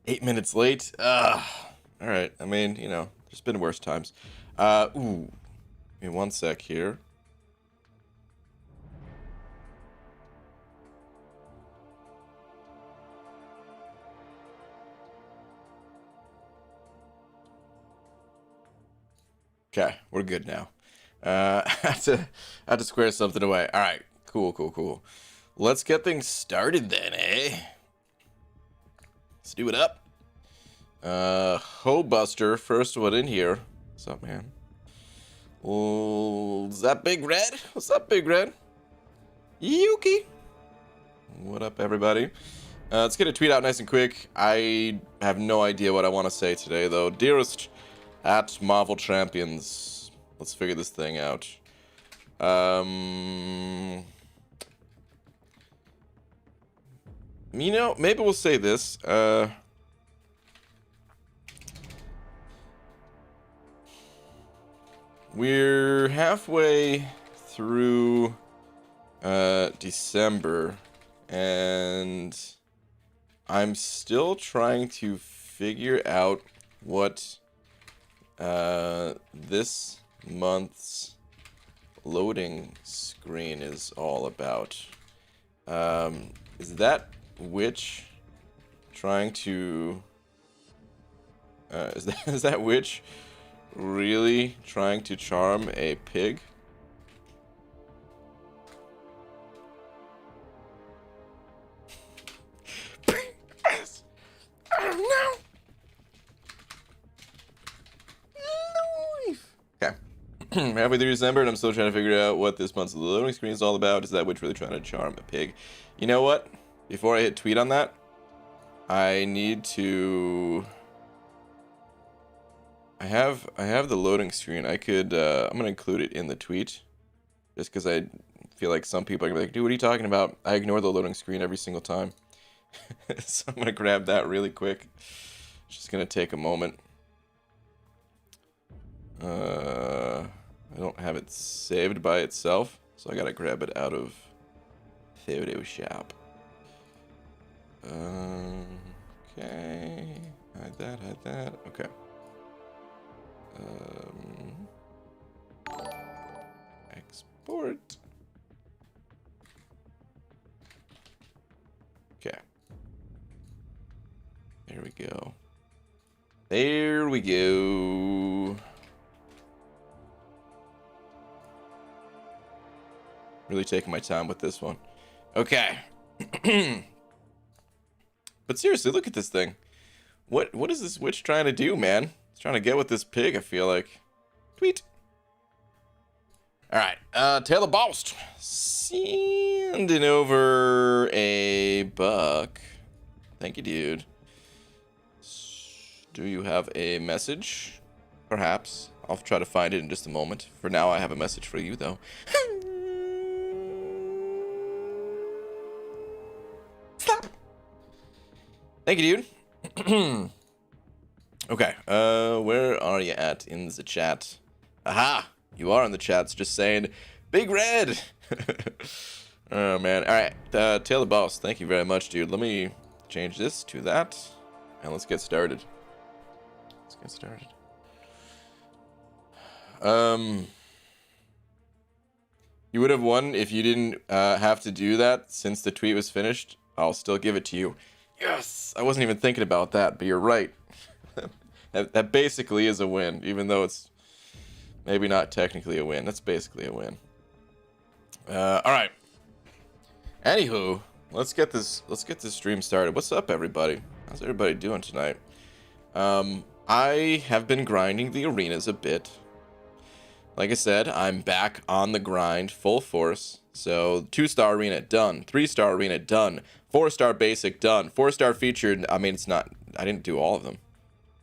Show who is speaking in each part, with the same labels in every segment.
Speaker 1: 8 minutes late. All right. I mean, there's been worse times. Ooh. Give me one sec here. Okay, we're good now. I had to square something away. All right, cool. Let's get things started then, eh? Let's do it up. Buster, first one in here. What's up, man? Is that Big Red? What's up, Big Red? Yuki. What up, everybody? Let's get a tweet out nice and quick. I have no idea what I want to say today, though. Dearest at Marvel Champions, let's figure this thing out. Maybe we'll say this. We're halfway through December, and I'm still trying to figure out what this month's loading screen is all about. Is that witch trying to is that witch really trying to charm a pig? Oh no! Okay. Halfway through December, and I'm still trying to figure out what this month's loading screen is all about. Is that witch really trying to charm a pig? You know what? Before I hit tweet on that, I need to... I have the loading screen. I could, I'm going to include it in the tweet. Just because I feel like some people are going to be like, dude, what are you talking about? I ignore the loading screen every single time. So I'm going to grab that really quick. It's just going to take a moment. I don't have it saved by itself, so I got to grab it out of Photoshop. Okay. Hide that. Okay. Export. Okay. There we go. Really taking my time with this one. Okay. But seriously, look at this thing. What is this witch trying to do, man? It's trying to get with this pig, I feel like. Tweet. Alright, Taylor Bost. Sending over a buck. Thank you, dude. Do you have a message? Perhaps. I'll try to find it in just a moment. For now, I have a message for you, though. Stop. Thank you, dude. Okay, where are you at in the chat? Aha! You are in the chats, just saying, Big Red! Oh, man. Alright, Taylor Boss, thank you very much, dude. Let me change this to that, and let's get started. You would have won if you didn't have to do that since the tweet was finished. I'll still give it to you. Yes! I wasn't even thinking about that, but you're right. That basically is a win, even though it's maybe not technically a win. That's basically a win. All right. Anywho, let's get this stream started. What's up, everybody? How's everybody doing tonight? I have been grinding the arenas a bit. Like I said, I'm back on the grind, full force. So 2-star arena done, 3-star arena done, 4-star basic done, 4-star featured. I mean, it's not. I didn't do all of them.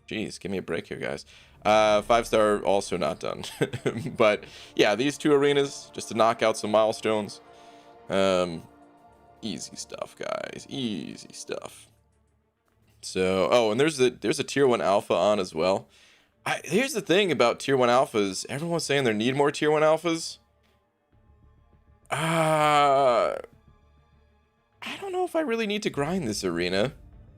Speaker 1: Jeez, give me a break here, guys. 5-star also not done. But yeah, these 2 arenas just to knock out some milestones. Easy stuff, guys. Easy stuff. So, oh, and there's a tier 1 alpha on as well. Here's the thing about tier 1 alphas. Everyone's saying they need more tier 1 alphas. I don't know if I really need to grind this arena.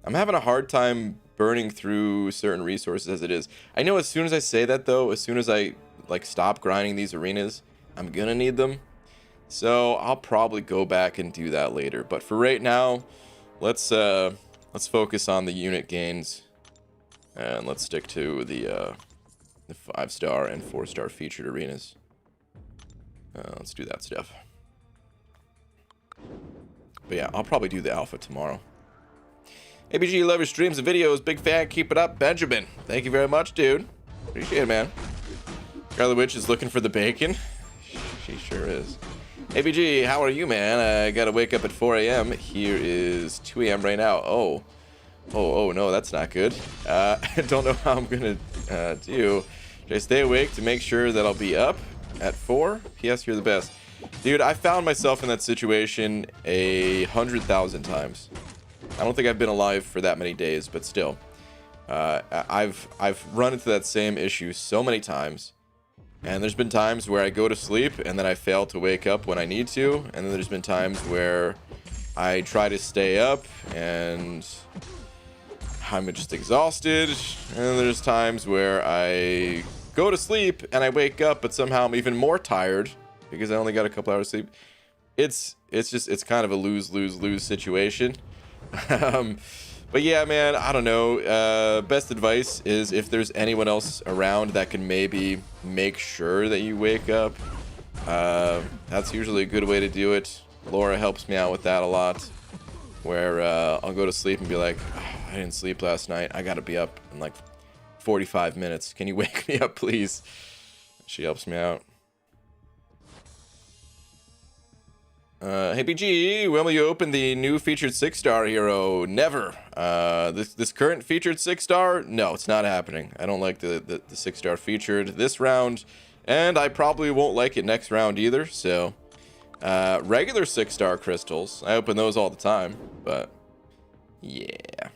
Speaker 1: I'm having a hard time burning through certain resources as it is. I know as soon as I say that, though, as soon as I like stop grinding these arenas, I'm gonna need them. So I'll probably go back and do that later. But for right now, let's focus on the unit gains, and let's stick to the 5-star and 4-star featured arenas. Let's do that stuff. But yeah, I'll probably do the alpha tomorrow. ABG, love your streams and videos. Big fan. Keep it up. Benjamin. Thank you very much, dude. Appreciate it, man. Scarlet Witch is looking for the bacon. She sure is. ABG, how are you, man? I gotta wake up at 4 a.m. Here is 2 a.m. right now. Oh, no, that's not good. I don't know how I'm gonna do. Should I stay awake to make sure that I'll be up at 4? P.S. You're the best. Dude, I found myself in that situation 100,000 times. I don't think I've been alive for that many days, but still. I've run into that same issue so many times. And there's been times where I go to sleep and then I fail to wake up when I need to. And then there's been times where I try to stay up and I'm just exhausted. And then there's times where I go to sleep and I wake up, but somehow I'm even more tired because I only got a couple hours sleep. It's kind of a lose situation. But yeah, man, I don't know. Best advice is if there's anyone else around that can maybe make sure that you wake up. That's usually a good way to do it. Laura helps me out with that a lot, where I'll go to sleep and be like, oh, I didn't sleep last night. I gotta be up in like 45 minutes. Can you wake me up, please? She helps me out. Hey BG, when will you open the new featured 6-star hero? Never. This current featured 6-star? No, it's not happening. I don't like the 6-star featured this round, and I probably won't like it next round either. So, regular 6-star crystals, I open those all the time. But yeah,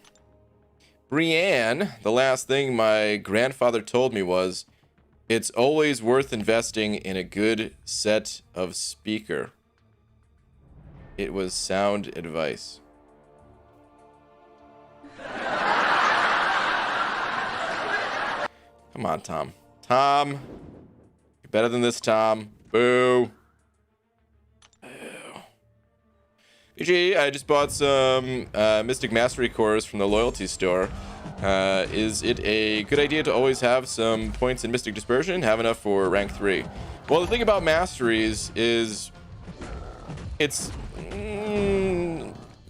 Speaker 1: Brienne. The last thing my grandfather told me was, "It's always worth investing in a good set of speaker." It was sound advice. Come on, Tom. Tom. You're better than this, Tom. Boo. Boo. BG, I just bought some Mystic Mastery cores from the loyalty store. Is it a good idea to always have some points in Mystic Dispersion? Have enough for rank 3. Well, the thing about masteries is it's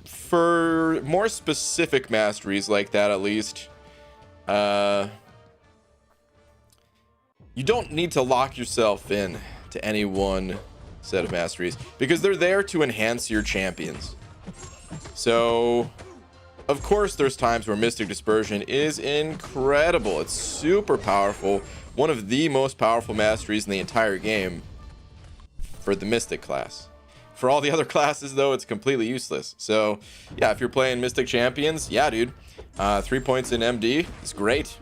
Speaker 1: for more specific masteries like that, at least, you don't need to lock yourself in to any one set of masteries because they're there to enhance your champions. So, of course, there's times where Mystic Dispersion is incredible. It's super powerful. One of the most powerful masteries in the entire game for the Mystic class. For all the other classes, though, it's completely useless. So, yeah, if you're playing Mystic Champions, yeah, dude, 3 points in MD is great.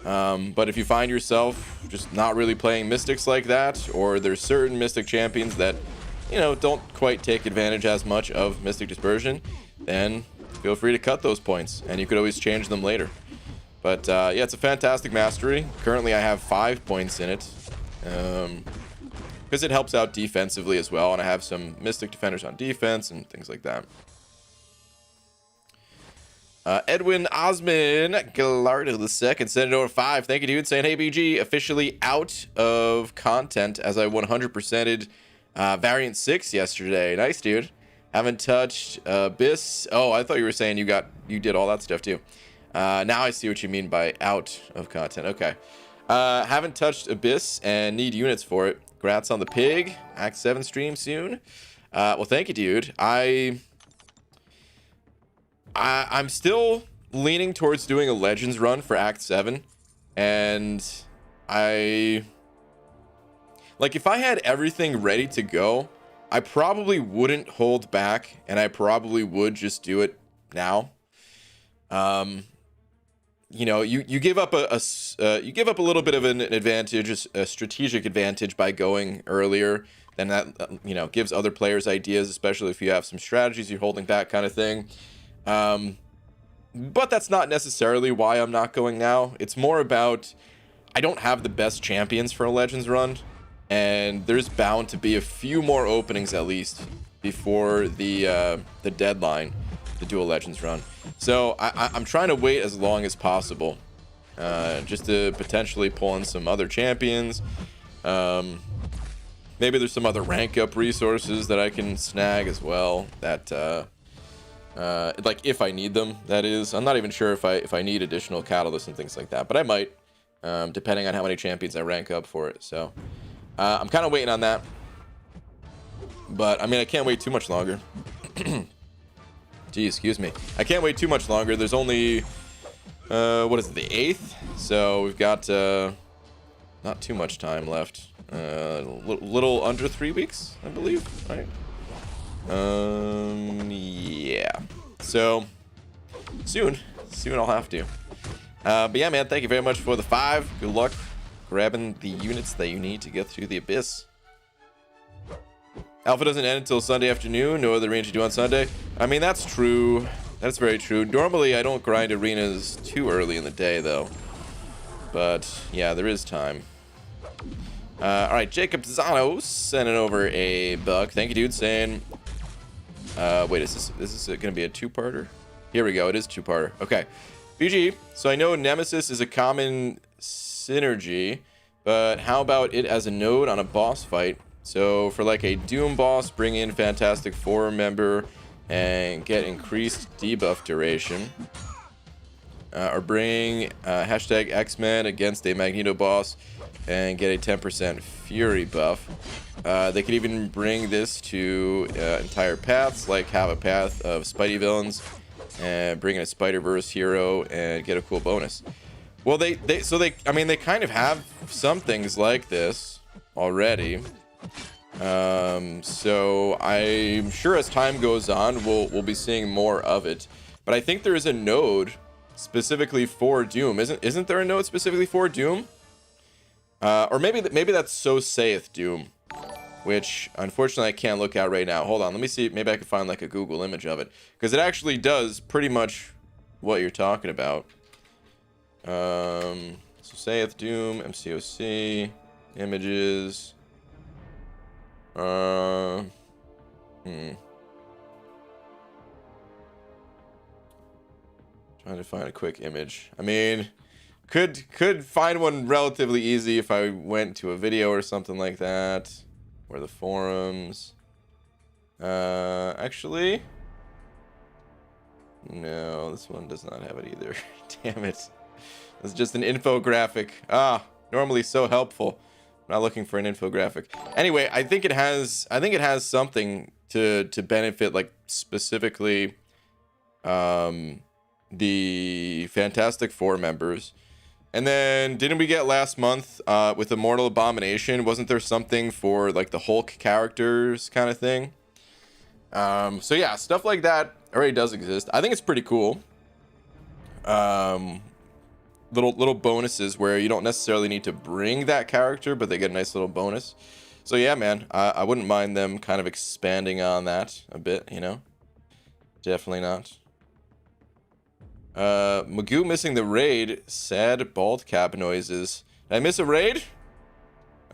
Speaker 1: But if you find yourself just not really playing Mystics like that, or there's certain Mystic Champions that, you know, don't quite take advantage as much of Mystic Dispersion, then feel free to cut those points, and you could always change them later. But, yeah, it's a fantastic mastery. Currently, I have 5 points in it. Because it helps out defensively as well, and I have some Mystic Defenders on defense and things like that. Edwin Osman Gallardo II sent it over 5. Thank you, dude. Saying, hey, BG, officially out of content as I 100%ed Variant 6 yesterday. Nice, dude. Haven't touched Abyss. Oh, I thought you were saying you did all that stuff too. Now I see what you mean by out of content. Okay. Haven't touched Abyss and need units for it. Congrats on the pig. Act 7 stream soon. Well, thank you, dude. I'm still leaning towards doing a Legends run for Act 7. And if I had everything ready to go, I probably wouldn't hold back, and I probably would just do it now. You know, you give up a little bit of an advantage, a strategic advantage by going earlier. Then that, you know, gives other players ideas, especially if you have some strategies you're holding back, kind of thing. But that's not necessarily why I'm not going now. It's more about I don't have the best champions for a Legends run, and there's bound to be a few more openings at least before the deadline to do a Legends run. So I'm trying to wait as long as possible, just to potentially pull in some other champions. Maybe there's some other rank up resources that I can snag as well. That like if I need them, that is. I'm not even sure if I need additional catalysts and things like that, but I might, depending on how many champions I rank up for it. So I'm kind of waiting on that. But I mean, I can't wait too much longer. Gee, excuse me. I can't wait too much longer. There's only what is it, the 8th? So we've got not too much time left. Little under 3 weeks, I believe, right? Yeah. So soon I'll have to. But yeah, man, thank you very much for the 5. Good luck grabbing the units that you need to get through the abyss. Alpha doesn't end until Sunday afternoon. No other range to do on Sunday. I mean, that's true. That's very true. Normally, I don't grind arenas too early in the day, though. But yeah, there is time. All right, Jacob Zanos sending over a buck. Thank you, dude. Saying, wait, is this going to be a 2-parter? Here we go. It is 2-parter. Okay, BG. So I know Nemesis is a common synergy, but how about it as a node on a boss fight? So for like a Doom boss, bring in Fantastic Four member and get increased debuff duration. Or bring hashtag X-Men against a Magneto boss and get a 10% Fury buff. They could even bring this to entire paths, like have a path of Spidey villains and bring in a Spider-Verse hero and get a cool bonus. Well, they kind of have some things like this already. So I'm sure as time goes on, we'll be seeing more of it. But I think there is a node specifically for Doom. Isn't there a node specifically for Doom? Or maybe that's So Saith Doom, which unfortunately I can't look at right now. Hold on, let me see. Maybe I can find like a Google image of it, because it actually does pretty much what you're talking about. So Saith Doom, MCOC, images. Trying to find a quick image. I mean, could find one relatively easy if I went to a video or something like that, or the forums. Actually, no, this one does not have it either. Damn it. It's just an infographic. Normally so helpful. I'm not looking for an infographic. Anyway, I think it has something to benefit, like specifically the Fantastic Four members. And then didn't we get last month with Immortal Abomination? Wasn't there something for like the Hulk characters kind of thing? So yeah, stuff like that already does exist. I think it's pretty cool. Little bonuses where you don't necessarily need to bring that character, but they get a nice little bonus. So yeah, man, I wouldn't mind them kind of expanding on that a bit, you know? Definitely not. Magoo missing the raid. Sad bald cap noises. Did I miss a raid?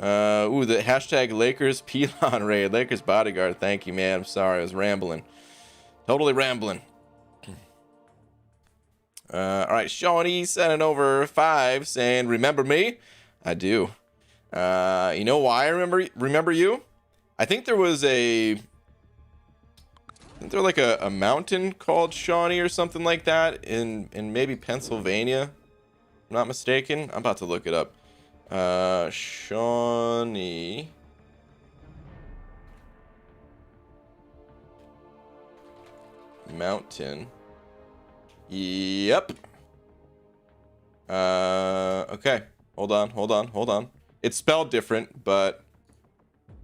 Speaker 1: Ooh, the hashtag Lakers Pelon raid. Lakers bodyguard. Thank you, man. I'm sorry, I was rambling. Totally rambling. All right, Shawnee sending over 5 saying, "Remember me?" I do. You know why I remember you? I think there was isn't there like a mountain called Shawnee or something like that in maybe Pennsylvania? If I'm not mistaken. I'm about to look it up. Shawnee Mountain. Yep. Okay. Hold on. It's spelled different, but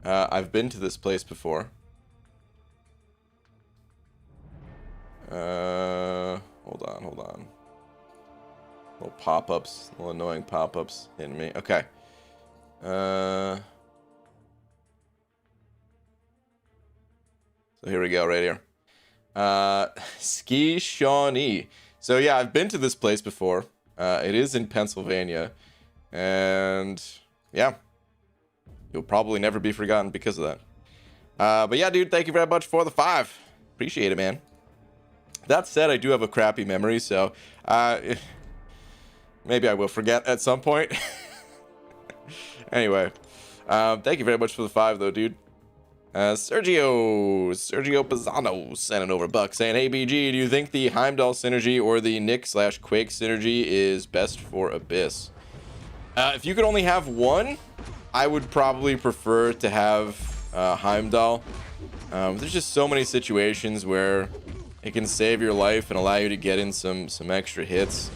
Speaker 1: I've been to this place before. Hold on. Little pop-ups, little annoying pop-ups hitting me. Okay. So here we go, right here. Ski Shawnee. So yeah, I've been to this place before. It is in Pennsylvania, and yeah, you'll probably never be forgotten because of that. But yeah, dude, thank you very much for the 5. Appreciate it, man. That said, I do have a crappy memory, so maybe I will forget at some point. Anyway, thank you very much for the 5, though, dude. Sergio Pizzano sending over a buck saying, "Hey BG, do you think the Heimdall synergy or the Nick/Quake synergy is best for Abyss?" If you could only have one, I would probably prefer to have Heimdall. There's just so many situations where it can save your life and allow you to get in some extra hits.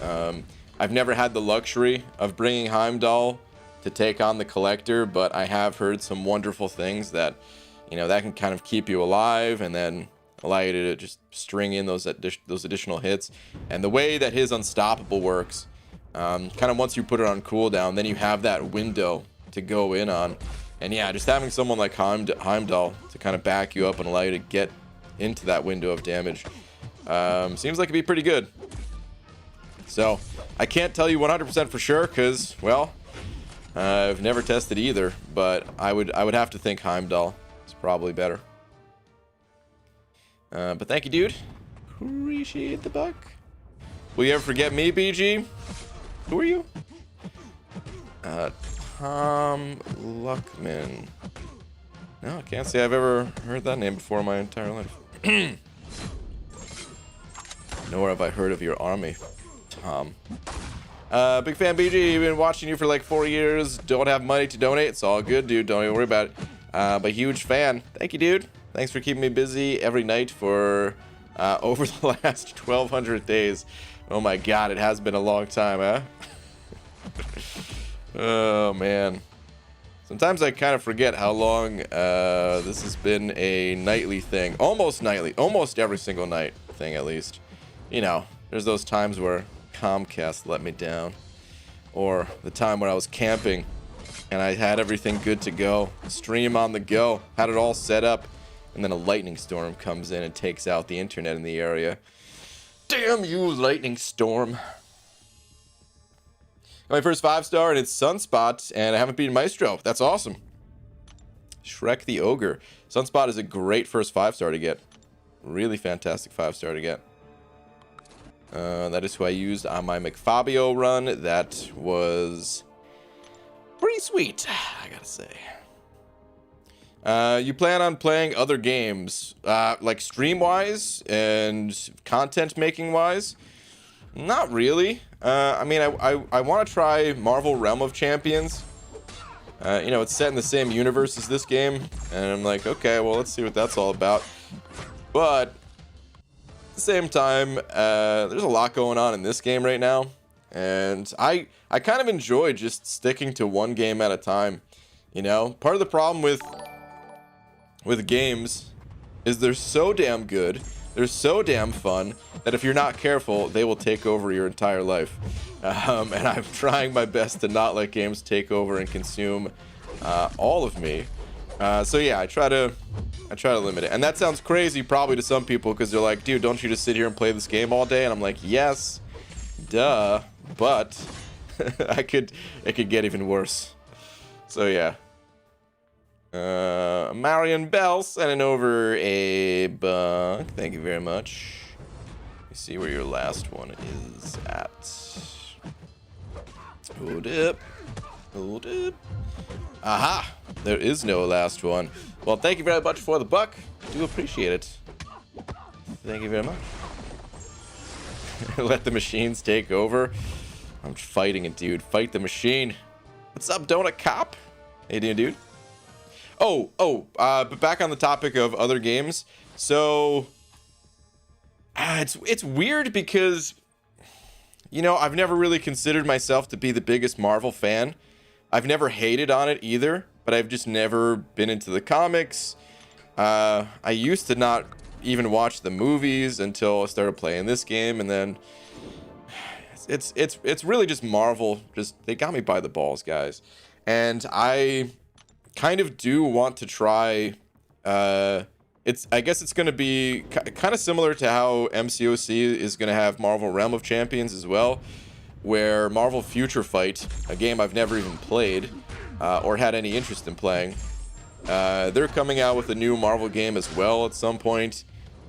Speaker 1: I've never had the luxury of bringing Heimdall to take on the Collector, but I have heard some wonderful things that, you know, that can kind of keep you alive and then allow you to just string in those additional hits. And the way that his Unstoppable works, kind of once you put it on cooldown, then you have that window to go in on. And yeah, just having someone like Heimdall to kind of back you up and allow you to get into that window of damage seems like it'd be pretty good. So I can't tell you 100% for sure because, well, I've never tested either, but I would have to think Heimdall is probably better. But thank you, dude. Appreciate the buck. Will you ever forget me, BG? Who are you? Tom Luckman. No, I can't say I've ever heard that name before in my entire life. Nor have I heard of your army, Tom. Big fan, BG. Been watching you for like 4 years. Don't have money to donate. It's all good, dude. Don't even worry about it. But huge fan. Thank you, dude. Thanks for keeping me busy every night for over the last 1,200 days. Oh my God, it has been a long time, huh? Oh man. Sometimes I kind of forget how long this has been a nightly thing. Almost nightly. Almost every single night thing, at least. You know, there's those times where Comcast let me down. Or the time when I was camping and I had everything good to go. Stream on the go. Had it all set up. And then a lightning storm comes in and takes out the internet in the area. Damn you, lightning storm. My first 5-star, and it's Sunspot, and I haven't beaten Maestro. That's awesome. Shrek the Ogre. Sunspot is a great first 5-star to get. Really fantastic 5-star to get. That is who I used on my McFabio run. That was pretty sweet, I gotta say. You plan on playing other games, like stream-wise and content-making-wise? Not really. I mean, I want to try Marvel Realm of Champions. You know, it's set in the same universe as this game, and I'm like, okay, well, let's see what that's all about. But at the same time, there's a lot going on in this game right now, and I kind of enjoy just sticking to one game at a time. You know, part of the problem with games is they're so damn good, they're so damn fun, that if you're not careful, they will take over your entire life. And I'm trying my best to not let games take over and consume all of me. So yeah, I try to limit it. And that sounds crazy probably to some people because they're like, dude, don't you just sit here and play this game all day? And I'm like, yes, duh, but it could get even worse. So yeah. Marion Bell sending over a buck. Thank you very much. Let me see where your last one is at. Hold up. Hold up. Aha! There is no last one. Well, thank you very much for the buck. Do appreciate it. Thank you very much. Let the machines take over. I'm fighting it, dude. Fight the machine. What's up, Donut Cop? Hey, dude. But back on the topic of other games. So, it's weird because, you know, I've never really considered myself to be the biggest Marvel fan. I've never hated on it either, but I've just never been into the comics. I used to not even watch the movies until I started playing this game, and then it's really just Marvel. Just, they got me by the balls, guys. And I kind of do want to try I guess it's going to be kind of similar to how MCOC is going to have Marvel Realm of Champions as well, where Marvel Future Fight, a game I've never even played or had any interest in playing, they're coming out with a new Marvel game as well at some point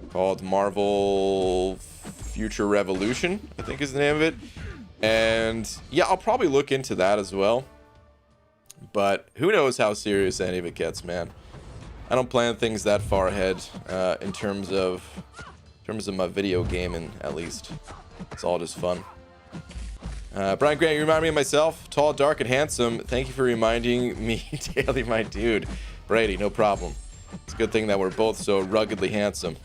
Speaker 1: called Marvel Future Revolution, I think is the name of it. And yeah, I'll probably look into that as well. But who knows how serious any of it gets, man. I don't plan things that far ahead in terms of my video gaming, at least. It's all just fun. Brian Grant, you remind me of myself. Tall, dark, and handsome. Thank you for reminding me daily, my dude. Brady, no problem. It's a good thing that we're both so ruggedly handsome.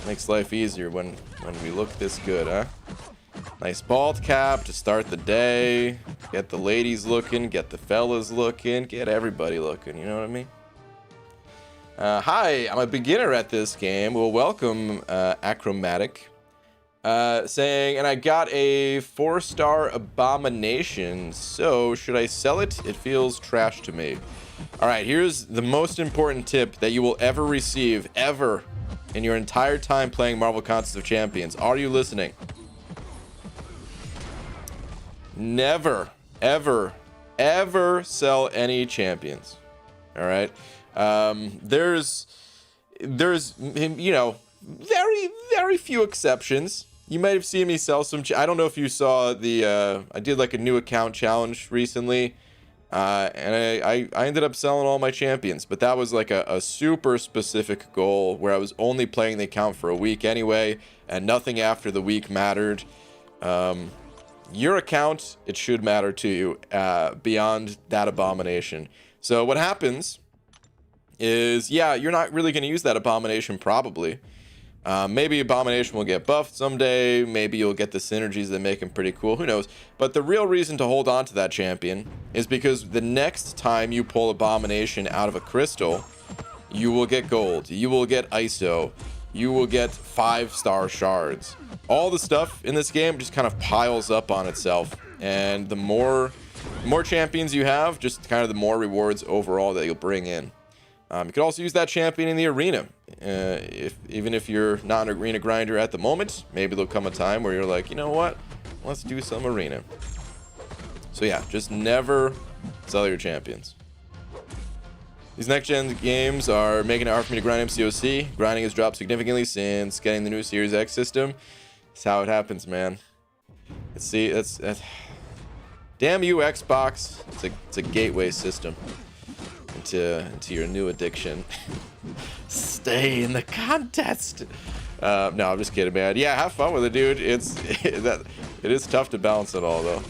Speaker 1: Makes life easier when we look this good, huh? Nice bald cap to start the day. Get the ladies looking, get the fellas looking, get everybody looking, you know what I mean? Hi, I'm a beginner at this game. Well, welcome, Achromatic. Saying, and I got a 4-star Abomination, so should I sell it? It feels trash to me. Alright, here's the most important tip that you will ever receive, ever, in your entire time playing Marvel Contest of Champions. Are you listening? Never, ever, ever sell any champions. Alright? There's, you know, very, very few exceptions. You might have seen me sell some. I don't know if you saw the. I did like a new account challenge recently, and I ended up selling all my champions. But that was like a super specific goal where I was only playing the account for a week anyway, and nothing after the week mattered. Your account, it should matter to you beyond that Abomination. So what happens is, yeah, you're not really going to use that Abomination probably. Maybe Abomination will get buffed someday. Maybe you'll get the synergies that make him pretty cool. Who knows? But the real reason to hold on to that champion is because the next time you pull Abomination out of a crystal, you will get gold. You will get ISO. You will get 5-star shards. All the stuff in this game just kind of piles up on itself. And the more champions you have, just kind of the more rewards overall that you'll bring in. You could also use that champion in the arena. Even if you're not an arena grinder at the moment, maybe there'll come a time where you're like, you know what? Let's do some arena. So yeah, just never sell your champions. These next-gen games are making it hard for me to grind MCOC. Grinding has dropped significantly since getting the new Series X system. That's how it happens, man. See, that's damn you, Xbox. It's a gateway system into your new addiction. Stay in the contest. No, I'm just kidding, man. Yeah, have fun with it, dude. It is tough to balance it all, though.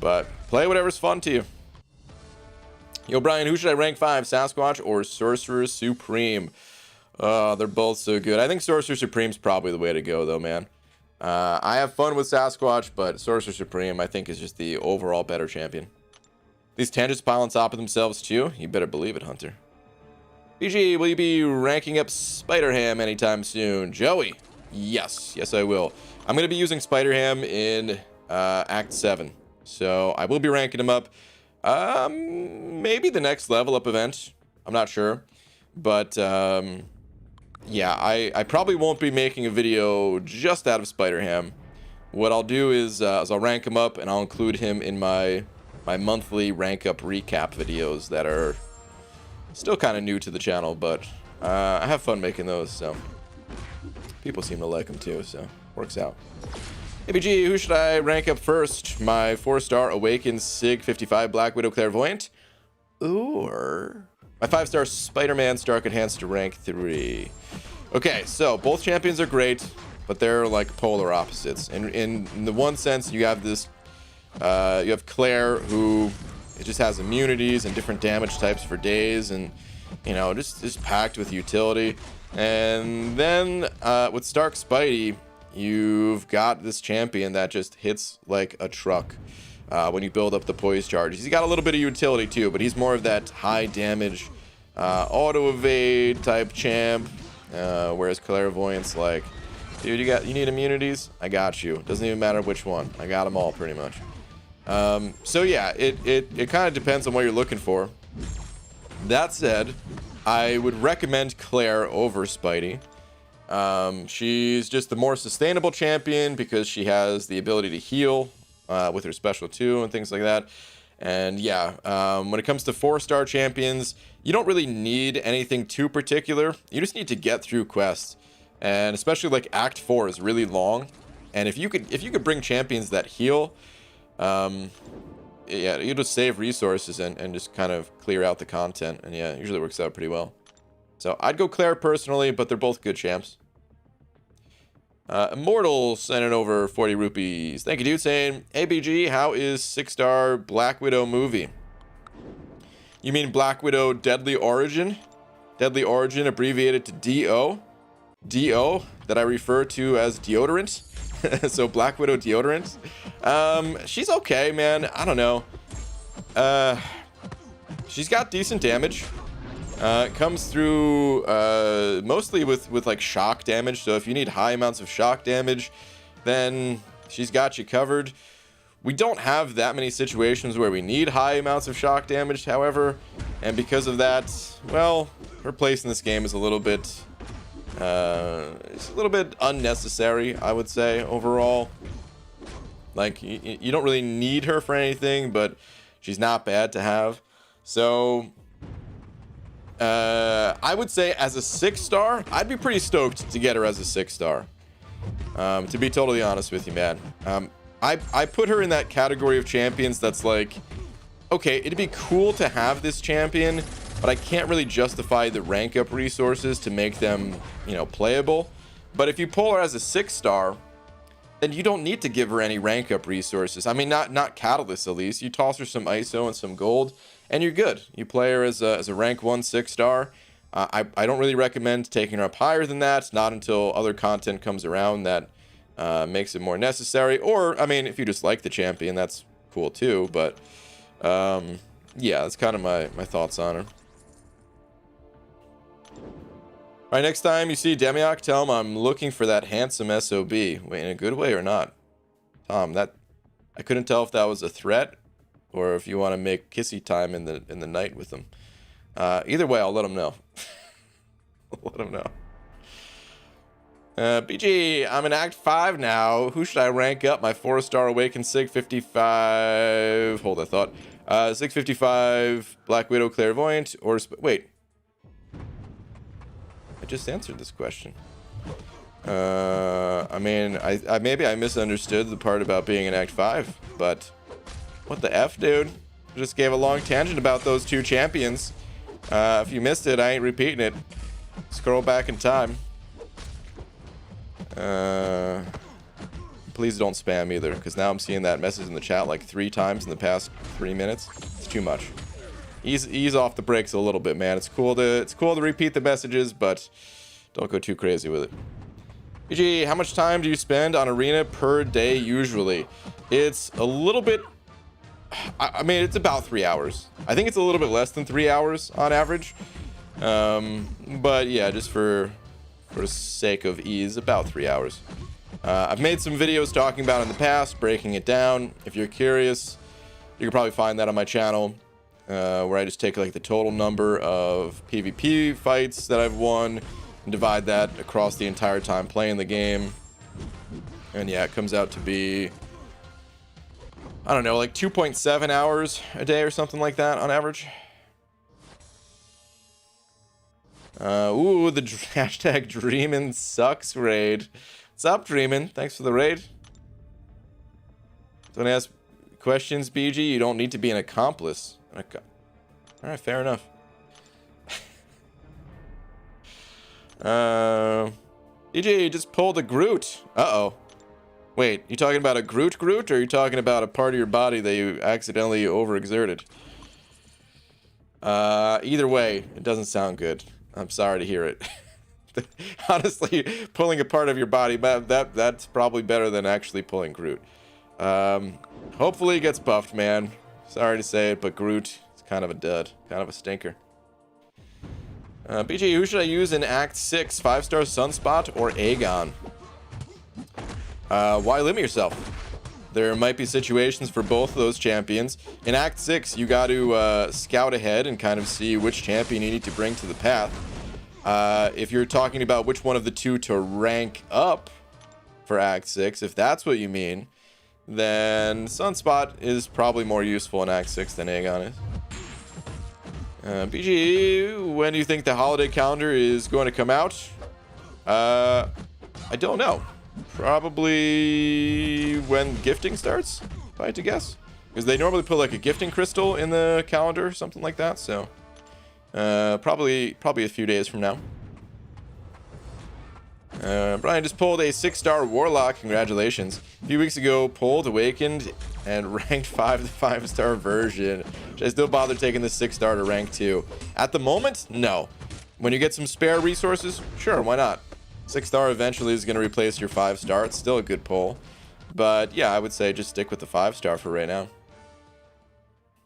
Speaker 1: But play whatever's fun to you. Yo, Brian, who should I rank 5, Sasquatch or Sorcerer Supreme? They're both so good. I think Sorcerer Supreme's probably the way to go, though, man. I have fun with Sasquatch, but Sorcerer Supreme, I think, is just the overall better champion. These tangents pile on top of themselves, too. You better believe it, Hunter. BG, will you be ranking up Spider-Ham anytime soon? Joey, yes. Yes, I will. I'm going to be using Spider-Ham in Act 7. So I will be ranking him up. Maybe the next level up event. I'm not sure. But, yeah, I probably won't be making a video just out of Spider-Ham. What I'll do is I'll rank him up, and I'll include him in my monthly rank up recap videos that are still kind of new to the channel, but I have fun making those, so people seem to like them too, so works out. ABG, who should I rank up first? My 4-star Awakened Sig 55 Black Widow Clairvoyant, or my 5-star Spider-Man Stark Enhanced to rank 3? Okay, so both champions are great, but they're like polar opposites. In the one sense, you have this you have Claire, who it just has immunities and different damage types for days, and you know, just packed with utility. And then with Stark Spidey, you've got this champion that just hits like a truck when you build up the poise charges. He's got a little bit of utility too, but he's more of that high damage auto evade type champ, whereas Clairvoyant's like, dude, you need immunities? I got you. Doesn't even matter which one. I got them all pretty much. So yeah, it kind of depends on what you're looking for. That said, I would recommend Claire over Spidey. She's just the more sustainable champion because she has the ability to heal with her special 2 and things like that. And yeah, when it comes to 4-star champions, you don't really need anything too particular. You just need to get through quests. And especially like Act 4 is really long. And if you could bring champions that heal, yeah, you just save resources and just kind of clear out the content. And yeah, it usually works out pretty well. So I'd go Claire personally, but they're both good champs. Immortal sending over 40 rupees. Thank you, dude. Saying, hey, BG, how is 6-star Black Widow movie? You mean Black Widow Deadly Origin? Deadly Origin abbreviated to DO? DO, that I refer to as deodorant. So Black Widow deodorant. She's okay, man. I don't know. She's got decent damage. It comes through mostly with like shock damage. So if you need high amounts of shock damage, then she's got you covered. We don't have that many situations where we need high amounts of shock damage, however, and because of that, well, her place in this game is a little bit it's a little bit unnecessary, I would say, overall. Like, you don't really need her for anything, but she's not bad to have. So I would say as a 6-star, I'd be pretty stoked to get her as a 6-star. To be totally honest with you, man. I put her in that category of champions that's like, okay, it'd be cool to have this champion, but I can't really justify the rank up resources to make them, you know, playable. But if you pull her as a 6-star, then you don't need to give her any rank up resources. I mean, not Catalyst at least. You toss her some ISO and some gold, and you're good. You play her as a rank 1 6-star. I don't really recommend taking her up higher than that, not until other content comes around that makes it more necessary. Or, I mean, if you just like the champion, that's cool too. But yeah, that's kind of my thoughts on her. All right, next time you see Demiok, tell him I'm looking for that handsome SOB. Wait, in a good way or not? Tom, that I couldn't tell if that was a threat or if you want to make kissy time in the night with him. Either way, I'll let him know. I'll let him know. BG, I'm in Act 5 now. Who should I rank up? My 4-star Awakened Sig 55. Hold that thought. 655 Black Widow Clairvoyant or wait. I just answered this question. I mean, I maybe I misunderstood the part about being in Act 5, but what the F, dude? I just gave a long tangent about those 2 champions. If you missed it, I ain't repeating it. Scroll back in time. Please don't spam either, because now I'm seeing that message in the chat like 3 times in the past 3 minutes. It's too much. Ease off the brakes a little bit, man. It's cool to repeat the messages, but don't go too crazy with it. BG, how much time do you spend on Arena per day usually? It's a little bit. I mean, it's about 3 hours. I think it's a little bit less than 3 hours on average. But yeah, just for the sake of ease, about 3 hours. I've made some videos talking about it in the past, breaking it down. If you're curious, you can probably find that on my channel, where I just take like the total number of PvP fights that I've won and divide that across the entire time playing the game. And yeah, it comes out to be, I don't know, like 2.7 hours a day or something like that on average. Ooh, the hashtag Dreamin' Sucks raid. What's up, Dreamin'? Thanks for the raid. Don't ask questions, BG. You don't need to be an accomplice. Alright, fair enough. BG, just pulled a Groot. Uh-oh. Wait, you talking about a Groot, or are you talking about a part of your body that you accidentally overexerted? Either way, it doesn't sound good. I'm sorry to hear it. Honestly, pulling a part of your body, that's probably better than actually pulling Groot. Hopefully it gets buffed, man. Sorry to say it, but Groot is kind of a dud. Kind of a stinker. BG, who should I use in Act 6? 5-star Sunspot or Aegon? Why limit yourself? there might be situations for both of those champions. In Act 6, you got to scout ahead and kind of see which champion you need to bring to the path. If you're talking about which one of the two to rank up for Act 6, if that's what you mean, then Sunspot is probably more useful in Act 6 than Aegon is. BG, when do you think the holiday calendar is going to come out? I don't know. Probably when gifting starts, if I had to guess. Because they normally put like a gifting crystal in the calendar, something like that. So probably a few days from now. Brian just pulled a 6-star Warlock. Congratulations. A few weeks ago, pulled, awakened, and ranked 5 the 5-star version. Should I still bother taking the 6-star to rank 2? At the moment, no. When you get some spare resources, sure, why not? 6-star eventually is going to replace your 5-star. It's still a good pull. But yeah, I would say just stick with the 5-star for right now.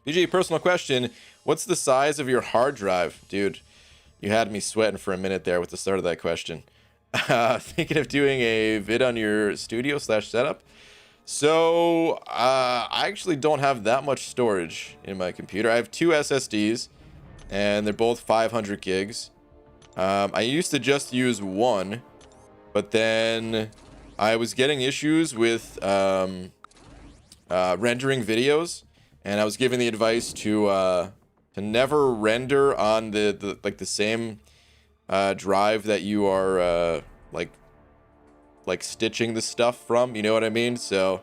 Speaker 1: BG, personal question. What's the size of your hard drive? Dude, you had me sweating for a minute there with the start of that question. Thinking of doing a vid on your studio/setup. So I actually don't have that much storage in my computer. I have 2 SSDs and they're both 500 gigs. I used to just use one, but then I was getting issues with rendering videos, and I was given the advice to never render on the same drive that you are like stitching the stuff from, you know what I mean? So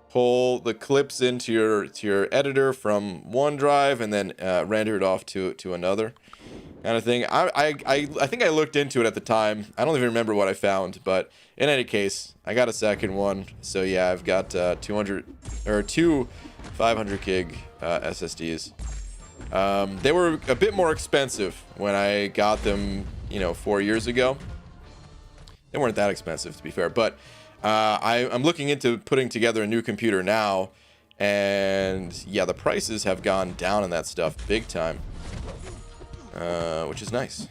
Speaker 1: pull the clips into your editor from one drive and then render it off to another kind of thing. I think I looked into it at the time. I don't even remember what I found, but in any case, I got a second one. So yeah, I've got 2 500 gig SSDs. They were a bit more expensive when I got them, 4 years ago. They weren't that expensive, to be fair, but I'm looking into putting together a new computer now, and yeah, the prices have gone down on that stuff big time, which is nice.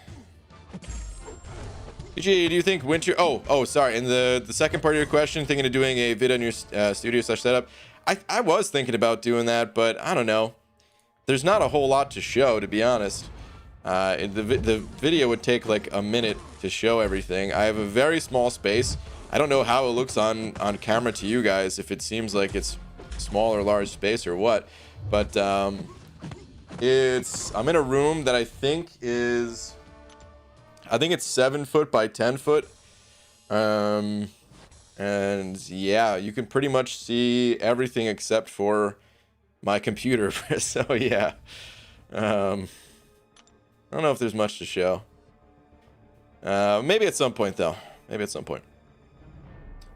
Speaker 1: BG, do you think winter... Oh, sorry. And the second part of your question, thinking of doing a vid on your studio/setup. I was thinking about doing that, but I don't know. There's not a whole lot to show, to be honest. The video would take like a minute to show everything. I have a very small space. I don't know how it looks on camera to you guys, if it seems like it's small or large space or what, but I'm in a room that I think it's 7 foot by 10 foot, and yeah, you can pretty much see everything except for my computer. So yeah, I don't know if there's much to show. Maybe at some point though. Maybe at some point.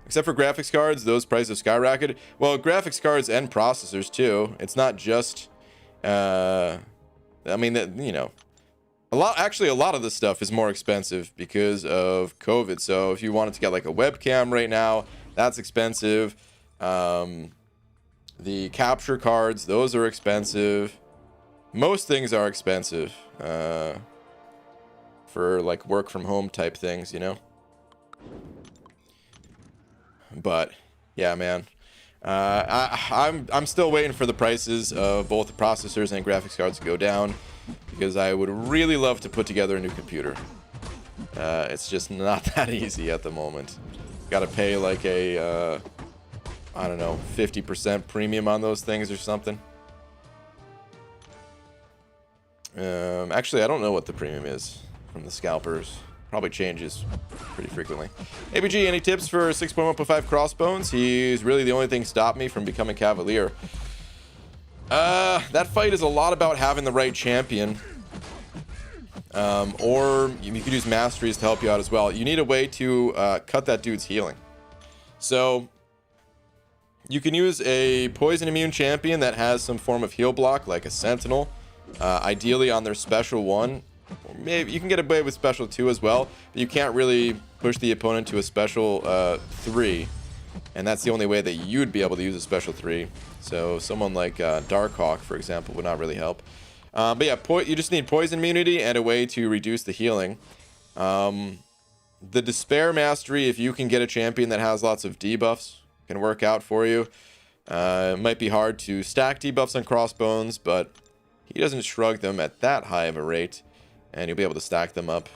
Speaker 1: Except for graphics cards, those prices skyrocketed. Well, graphics cards and processors too. It's not just, a lot of this stuff is more expensive because of COVID. So if you wanted to get like a webcam right now, that's expensive. The capture cards, those are expensive. Most things are expensive for like work from home type things, But yeah, man, I'm still waiting for the prices of both the processors and graphics cards to go down, because I would really love to put together a new computer. It's just not that easy at the moment. Got to pay like a I don't know, 50% premium on those things or something. Actually, I don't know what the premium is from the scalpers. Probably changes pretty frequently. ABG, any tips for 6.1.5 Crossbones? He's really the only thing stopped me from becoming Cavalier. That fight is a lot about having the right champion. Or you could use masteries to help you out as well. You need a way to cut that dude's healing. So you can use a poison immune champion that has some form of heal block, like a sentinel, ideally on their special 1. Or maybe you can get away with special 2 as well, but you can't really push the opponent to a special 3, and that's the only way that you'd be able to use a special 3. So someone like Darkhawk, for example, would not really help. But yeah, you just need poison immunity and a way to reduce the healing. the Despair Mastery, if you can get a champion that has lots of debuffs, can work out for you. It might be hard to stack debuffs on Crossbones, but he doesn't shrug them at that high of a rate, and you'll be able to stack them up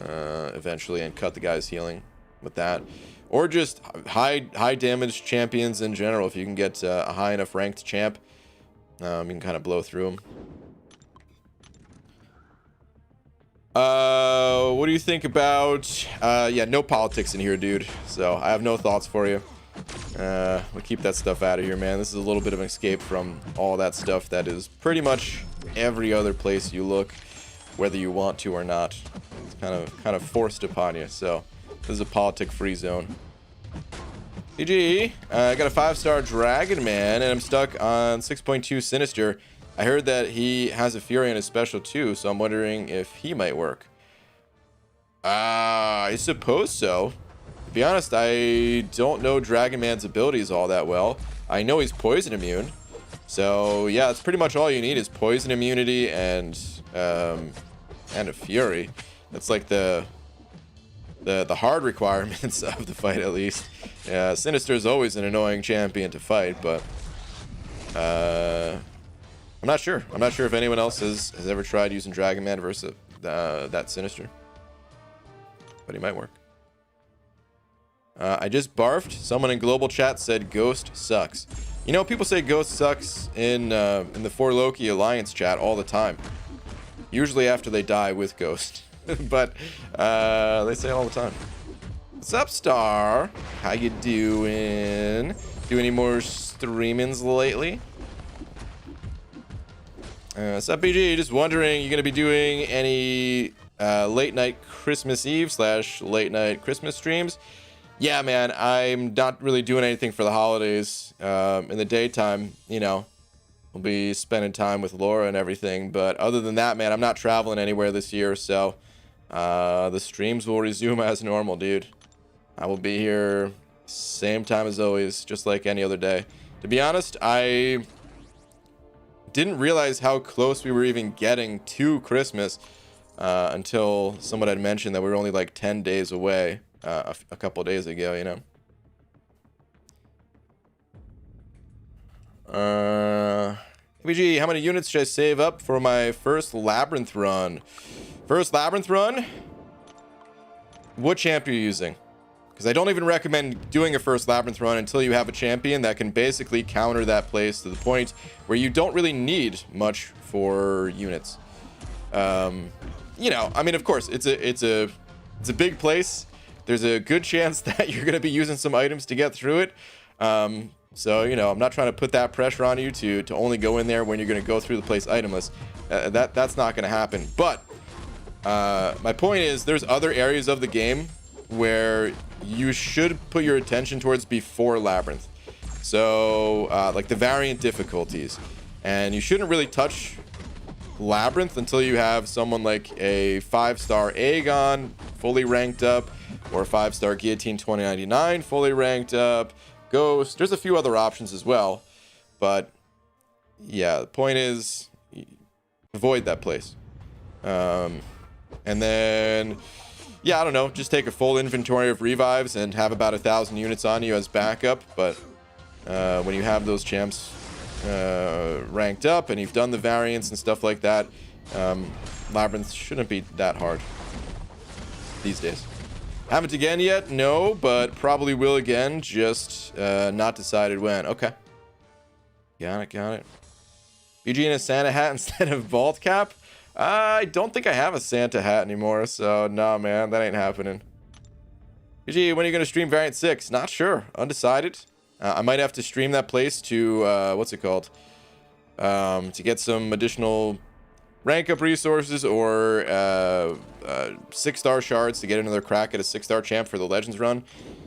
Speaker 1: eventually and cut the guy's healing with that. Or just high damage champions in general. If you can get a high enough ranked champ, you can kind of blow through them. What do you think about yeah, no politics in here, dude, so I have no thoughts for you. We'll keep that stuff out of here, man. This is a little bit of an escape from all that stuff that is pretty much every other place you look, whether you want to or not. It's kind of forced upon you, so this is a politic-free zone. GG. I got a 5-star Dragon Man, and I'm stuck on 6.2 Sinister. I heard that he has a Fury on his special too, so I'm wondering if he might work. I suppose so. To be honest, I don't know Dragon Man's abilities all that well. I know he's poison immune. So yeah, that's pretty much all you need is poison immunity and a Fury. That's like the hard requirements of the fight, at least. Yeah, Sinister is always an annoying champion to fight, but I'm not sure. I'm not sure if anyone else has ever tried using Dragon Man versus that Sinister, but he might work. I just barfed. Someone in global chat said Ghost sucks. You know, people say Ghost sucks in the For Loki Alliance chat all the time. Usually after they die with Ghost. But they say it all the time. What's up, Star? How you doing? Do any more streamings lately? What's up, BG? Just wondering, you gonna be doing any late night Christmas Eve / late night Christmas streams? Yeah, man, I'm not really doing anything for the holidays. In the daytime, you know, we'll be spending time with Laura and everything. But other than that, man, I'm not traveling anywhere this year, so the streams will resume as normal, dude. I will be here same time as always, just like any other day. To be honest, I didn't realize how close we were even getting to Christmas until someone had mentioned that we were only like 10 days away a couple days ago, you know. BG, how many units should I save up for my first Labyrinth run? First Labyrinth run? What champ are you using? Because I don't even recommend doing a first Labyrinth run until you have a champion that can basically counter that place to the point where you don't really need much for units. You know, I mean, of course, it's a big place. There's a good chance that you're going to be using some items to get through it. So, you know, I'm not trying to put that pressure on you to only go in there when you're going to go through the place itemless. That's not going to happen. But my point is, there's other areas of the game where you should put your attention towards before Labyrinth. So, like the variant difficulties. And you shouldn't really touch Labyrinth until you have someone like a 5-star Aegon fully ranked up, or a 5-star Guillotine 2099 fully ranked up, Ghost. There's a few other options as well, but yeah, the point is avoid that place. And then, yeah, I don't know, just take a full inventory of revives and have about 1,000 units on you as backup. But when you have those champs ranked up and you've done the variants and stuff like that, Labyrinth shouldn't be that hard these days. Haven't again yet? No, but probably will again, just not decided when. Okay. Got it. BG in a Santa hat instead of vault cap? I don't think I have a Santa hat anymore, so nah, man, that ain't happening. BG, when are you going to stream Variant 6? Not sure. Undecided. I might have to stream that place to, what's it called? To get some additional rank up resources or 6-star shards to get another crack at a 6-star champ for the Legends run.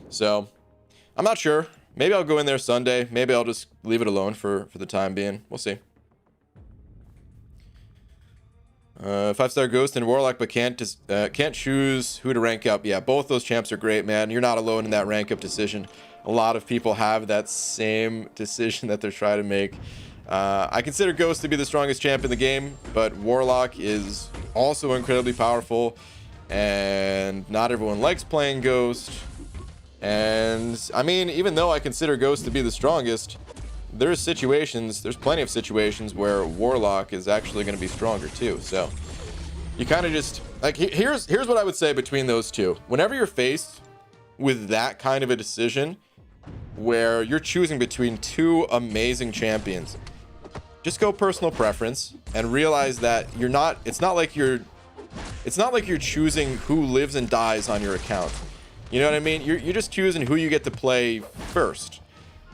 Speaker 1: So, I'm not sure. Maybe I'll go in there Sunday. Maybe I'll just leave it alone for the time being. We'll see. 5-star Ghost and Warlock, but can't choose who to rank up. Yeah, both those champs are great, man. You're not alone in that rank up decision. A lot of people have that same decision that they're trying to make. I consider Ghost to be the strongest champ in the game, but Warlock is also incredibly powerful. and not everyone likes playing Ghost. And I mean, even though I consider Ghost to be the strongest, there's plenty of situations where Warlock is actually going to be stronger too. So you kind of just like, here's what I would say between those two. Whenever you're faced with that kind of a decision where you're choosing between two amazing champions, just go personal preference and realize that it's not like you're choosing who lives and dies on your account. You know what I mean? You're just choosing who you get to play first.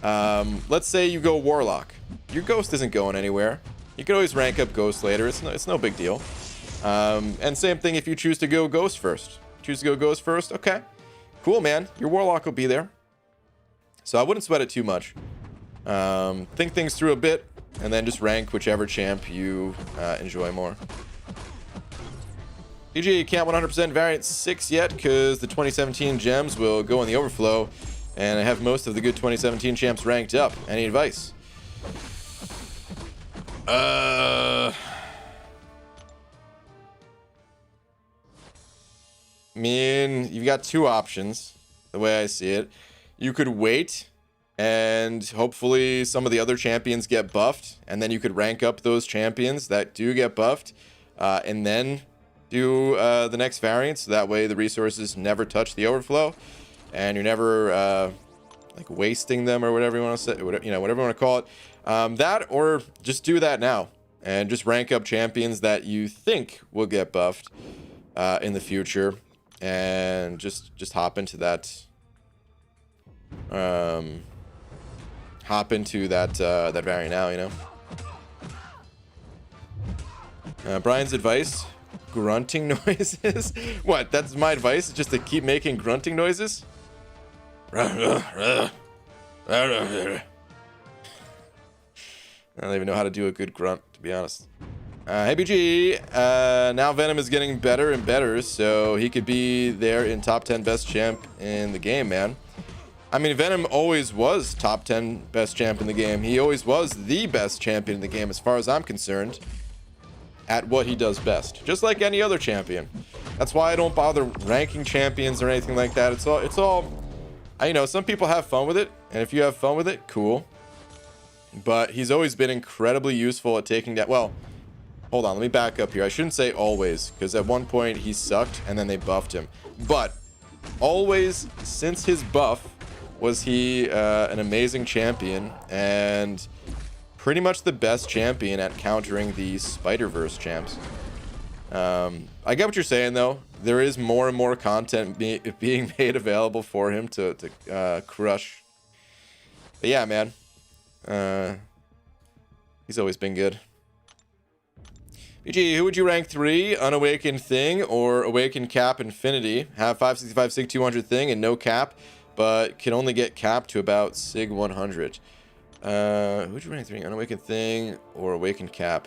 Speaker 1: Let's say you go Warlock. Your Ghost isn't going anywhere. You can always rank up Ghost later. It's no big deal. And same thing if you choose to go Ghost first. Okay. Cool, man. Your Warlock will be there. So I wouldn't sweat it too much. Think things through a bit, and then just rank whichever champ you enjoy more. PG, can't 100% variant 6 yet because the 2017 gems will go in the overflow, and I have most of the good 2017 champs ranked up. Any advice? I mean, you've got two options, the way I see it. You could wait, and hopefully some of the other champions get buffed, and then you could rank up those champions that do get buffed, and then do the next variant, so that way the resources never touch the overflow, and you're never like wasting them, or whatever you want to say, whatever you want to call it. That, or just do that now and just rank up champions that you think will get buffed in the future, and just hop into that that variant now, you know. Brian's advice: grunting noises. What? That's my advice? Just to keep making grunting noises? I don't even know how to do a good grunt, to be honest. Hey BG, now Venom is getting better and better, so he could be there in top 10 best champ in the game, man. I mean, Venom always was top 10 best champ in the game. He always was the best champion in the game, as far as I'm concerned, at what he does best, just like any other champion. That's why I don't bother ranking champions or anything like that. It's all, you know, some people have fun with it, and if you have fun with it, cool. But he's always been incredibly useful at taking down. Well, hold on, let me back up here. I shouldn't say always, because at one point he sucked and then they buffed him. But always since his buff was he an amazing champion, and pretty much the best champion at countering the Spider-Verse champs. I get what you're saying, though. There is more and more content being made available for him to crush. But yeah, man. He's always been good. BG, who would you rank 3? Unawakened Thing or Awakened Cap Infinity? Have 565 Sig 200 Thing and no cap, but can only get cap to about Sig 100. Who would you rank 3? Unawakened Thing or Awakened Cap?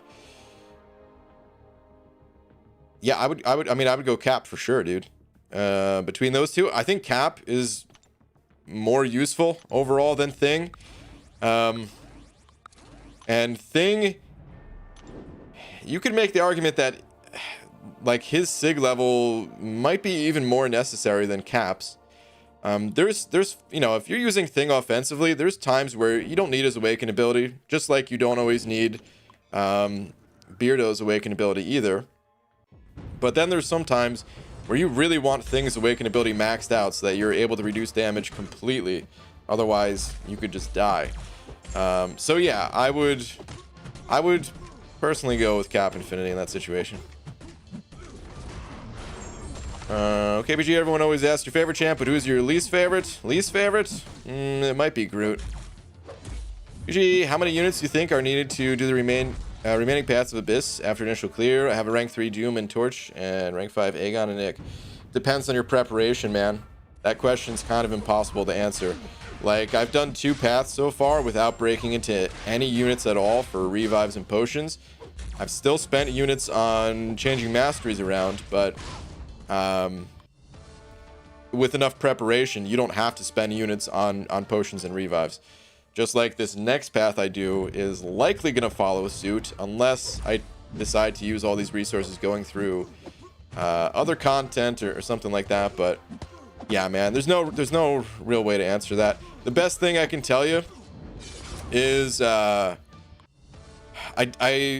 Speaker 1: Yeah, I would go cap for sure, dude. Between those two, I think cap is more useful overall than Thing. And Thing, you could make the argument that like his Sig level might be even more necessary than Cap's. There's you know, if you're using Thing offensively, there's times where you don't need his Awaken ability, just like you don't always need Beardo's Awaken ability either. But then there's some times where you really want Thing's Awaken ability maxed out so that you're able to reduce damage completely. Otherwise, you could just die. So yeah, I would personally go with Cap Infinity in that situation. Okay, BG, everyone always asks your favorite champ, but who's your least favorite? Least favorite? It might be Groot. BG, how many units do you think are needed to do the remaining paths of Abyss after initial clear? I have a rank 3 Doom and Torch, and rank 5 Aegon and Nick. Depends on your preparation, man. That question's kind of impossible to answer. Like, I've done 2 paths so far without breaking into any units at all for revives and potions. I've still spent units on changing masteries around, but with enough preparation, you don't have to spend units on potions and revives. Just like this next path I do is likely going to follow suit, unless I decide to use all these resources going through other content or something like that. But yeah, man, there's no real way to answer that. The best thing I can tell you is I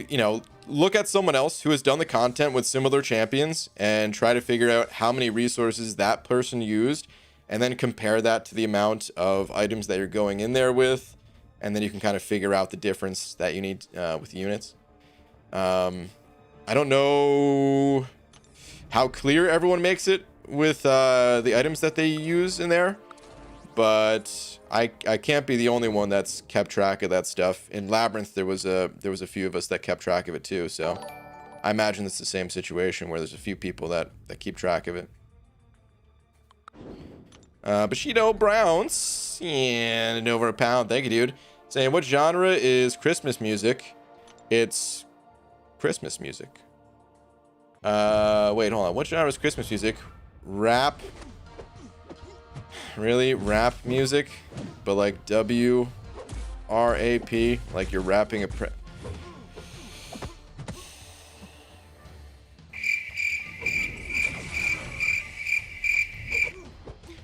Speaker 1: you know, look at someone else who has done the content with similar champions and try to figure out how many resources that person used, and then compare that to the amount of items that you're going in there with, and then you can kind of figure out the difference that you need with units. I don't know how clear everyone makes it with the items that they use in there, but I can't be the only one that's kept track of that stuff. In Labyrinth, there was a few of us that kept track of it too, so I imagine it's the same situation where there's a few people that keep track of it. Bushido Browns, and over a pound. Thank you, dude. Saying, what genre is Christmas music? It's Christmas music. Wait, hold on. What genre is Christmas music? Rap. Really? Rap music? But like W-R-A-P? Like you're rapping a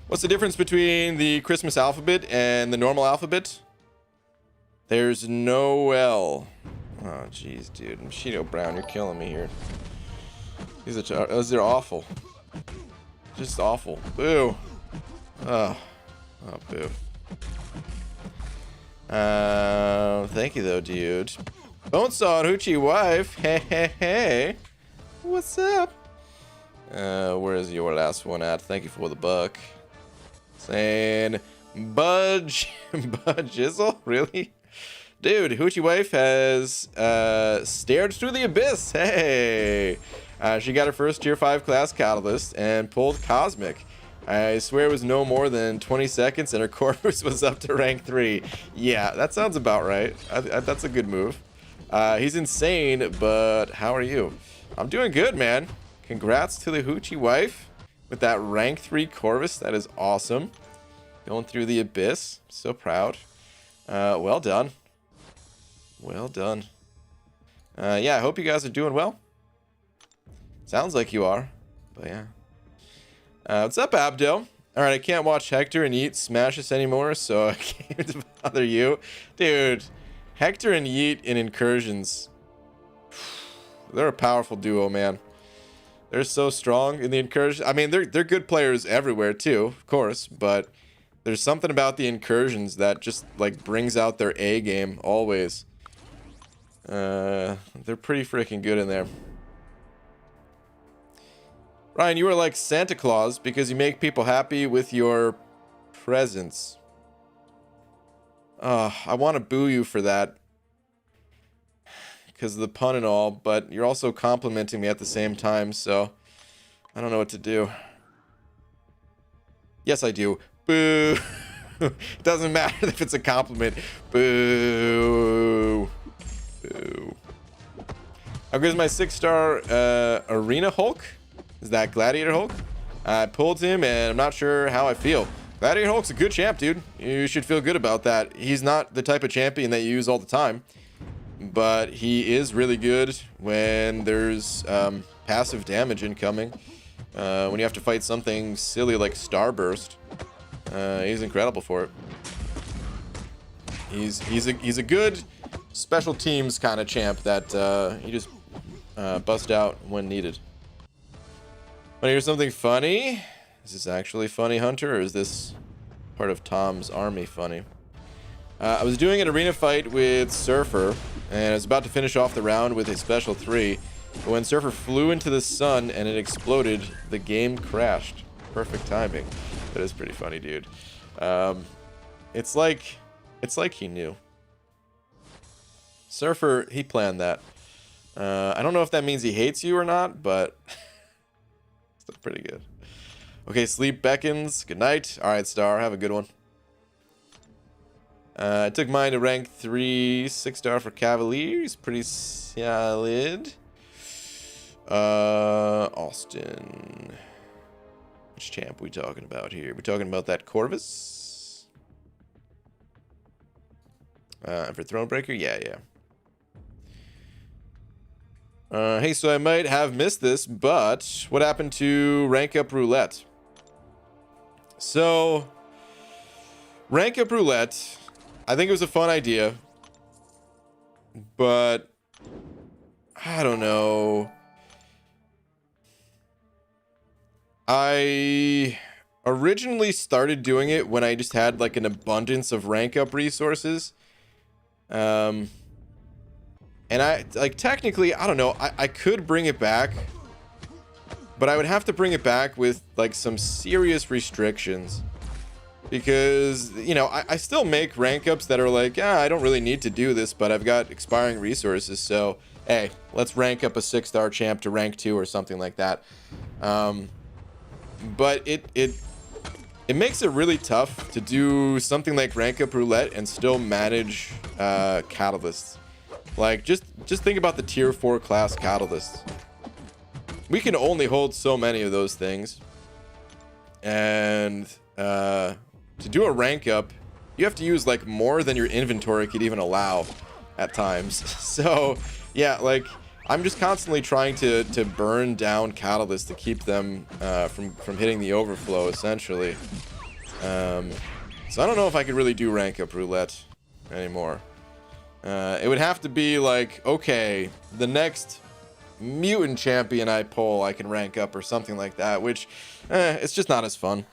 Speaker 1: What's the difference between the Christmas alphabet and the normal alphabet? There's no L. Oh, jeez, dude. Bushido Brown, you're killing me here. These are awful. Just awful. Boo. Oh, boo. Thank you, though, dude. Bonesaw Hoochie Wife. Hey, hey, hey. What's up? Where is your last one at? Thank you for the buck. Saying Budge Jizzle? Really? Dude, Hoochie Wife has stared through the abyss. Hey! She got her first tier 5 class catalyst and pulled Cosmic. I swear it was no more than 20 seconds and her Corvus was up to rank 3. Yeah, that sounds about right. That's a good move. He's insane, but how are you? I'm doing good, man. Congrats to the Hoochie Wife with that rank 3 Corvus. That is awesome. Going through the abyss. So proud. Well done. Well done. Yeah, I hope you guys are doing well. Sounds like you are. But yeah. What's up, Abdo? Alright, I can't watch Hector and Yeet smash us anymore, so I came to bother you. Dude, Hector and Yeet in Incursions. They're a powerful duo, man. They're so strong in the Incursions. I mean, they're good players everywhere, too, of course, but there's something about the Incursions that just, like, brings out their A game, always. They're pretty freaking good in there. Ryan, you are like Santa Claus because you make people happy with your presence. I want to boo you for that. Because of the pun and all, but you're also complimenting me at the same time, so I don't know what to do. Yes, I do. Boo! It doesn't matter if it's a compliment. Boo! Boo. How good is my 6-star Arena Hulk? Is that Gladiator Hulk? I pulled him, and I'm not sure how I feel. Gladiator Hulk's a good champ, dude. You should feel good about that. He's not the type of champion that you use all the time, but he is really good when there's passive damage incoming. When you have to fight something silly like Starburst, he's incredible for it. He's a good special teams kind of champ that you just bust out when needed. Want to hear something funny? Is this actually funny, Hunter, or is this part of Tom's army funny? I was doing an arena fight with Surfer, and I was about to finish off the round with a special 3, but when Surfer flew into the sun and it exploded, the game crashed. Perfect timing. That is pretty funny, dude. It's like he knew. Surfer, he planned that. I don't know if that means he hates you or not, but still pretty good. Okay, sleep beckons. Good night. All right, Star. Have a good one. I took mine to rank 3, 6-star for Cavaliers. Pretty solid. Austin. Which champ we talking about here? We talking about that Corvus? And for Thronebreaker? Yeah. Hey, so I might have missed this, but what happened to rank up roulette? So, rank up roulette, I think it was a fun idea, but I don't know. I originally started doing it when I just had like an abundance of rank up resources. And I, like, technically, I don't know, I could bring it back, but I would have to bring it back with, like, some serious restrictions. Because, you know, I still make rank ups that are like, yeah, I don't really need to do this, but I've got expiring resources, so, hey, let's rank up a 6-star champ to rank 2 or something like that. But it makes it really tough to do something like rank up roulette and still manage catalysts. Like, just think about the tier 4 class catalysts. We can only hold so many of those things. And to do a rank up, you have to use like more than your inventory could even allow at times. So, yeah, like, I'm just constantly trying to burn down catalysts to keep them from hitting the overflow, essentially. So I don't know if I could really do rank up roulette anymore. It would have to be like, okay, the next mutant champion I pull, I can rank up or something like that, which, it's just not as fun.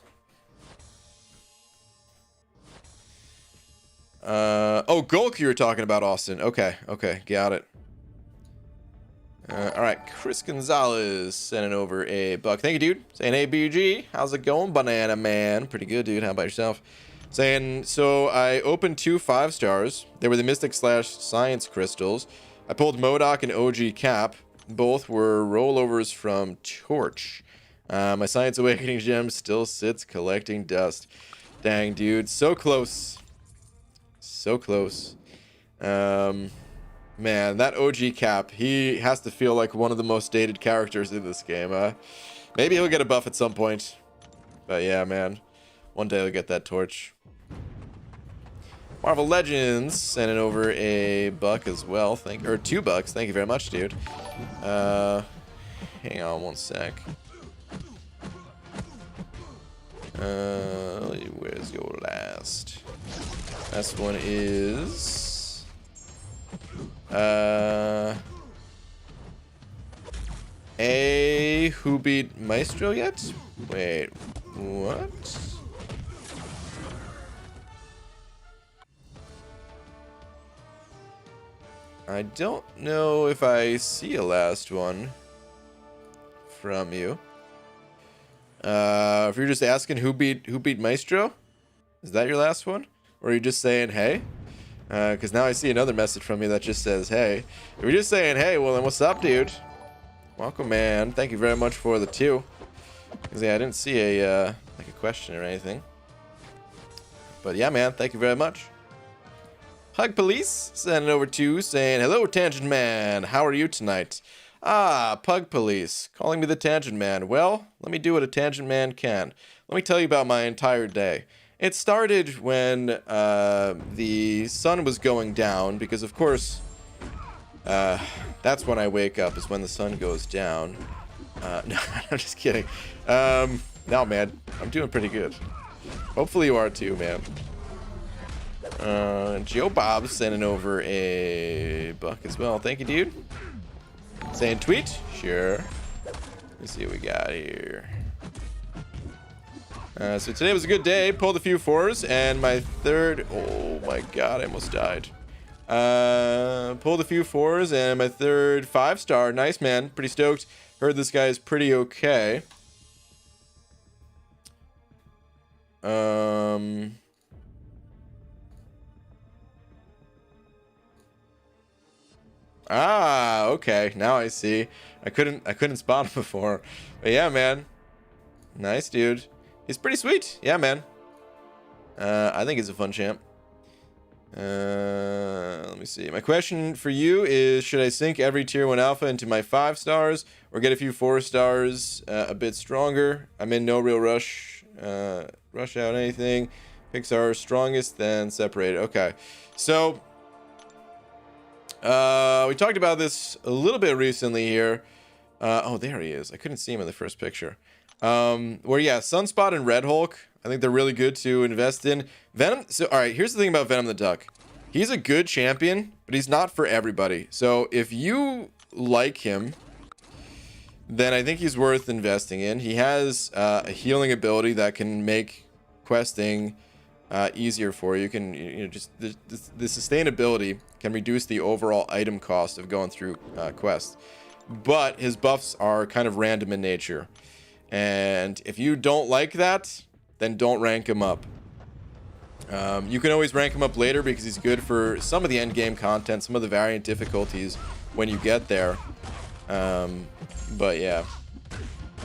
Speaker 1: Oh, Gulk you were talking about, Austin. Okay, got it. Alright, Chris Gonzalez sending over a buck. Thank you, dude. Saying, hey, BG, how's it going, Banana Man? Pretty good, dude. How about yourself? Saying, so I opened 2 5-stars. They were the Mystic/Science crystals. I pulled MODOK and OG Cap. Both were rollovers from Torch. My Science Awakening gem still sits collecting dust. Dang, dude. So close. So close. Man, that OG Cap, he has to feel like one of the most dated characters in this game. Maybe he'll get a buff at some point. But yeah, man. One day he'll get that torch. Marvel Legends sending over a buck as well. Or $2. Thank you very much, dude. Hang on one sec. Where's your last? Last one is who beat Maestro yet? Wait, what? I don't know if I see a last one from you. If you're just asking who beat Maestro, is that your last one? Or are you just saying hey? Because now I see another message from you that just says hey. If you're just saying hey, well then what's up, dude? Welcome, man. Thank you very much for the 2. Because yeah, I didn't see a like a question or anything. But yeah, man, thank you very much. Hug Police sending over 2 saying, hello, Tangent Man. How are you tonight? Ah, Pug Police, calling me the Tangent Man. Well, let me do what a Tangent Man can. Let me tell you about my entire day. It started when the sun was going down, because of course, that's when I wake up, is when the sun goes down. No, I'm just kidding. No, man, I'm doing pretty good. Hopefully you are too, man. Joe Bob sending over a buck as well. Thank you, dude. Saying tweet? Sure. Let's see what we got here. So today was a good day. Pulled a few 4s, and my third... Oh my god, I almost died. Pulled a few 4s, and my third 5-star. Nice, man. Pretty stoked. Heard this guy is pretty okay. Ah, okay. Now I see. I couldn't spot him before. But yeah, man. Nice, dude. He's pretty sweet. Yeah, man. I think he's a fun champ. Let me see. My question for you is, should I sink every tier 1 alpha into my 5-stars or get a few 4-stars a bit stronger? I'm in no real rush. Rush out anything. Picks are strongest, then separated. Okay. So, We talked about this a little bit recently here. Oh, there he is. I couldn't see him in the first picture. Where, yeah, Sunspot and Red Hulk, I think they're really good to invest in. Venom, so, all right, here's the thing about Venom the Duck. He's a good champion, but he's not for everybody. So if you like him, then I think he's worth investing in. He has a healing ability that can make questing easier for you. Just the sustainability can reduce the overall item cost of going through quests. But his buffs are kind of random in nature. And if you don't like that, then don't rank him up. You can always rank him up later because he's good for some of the end game content, some of the variant difficulties when you get there. But yeah.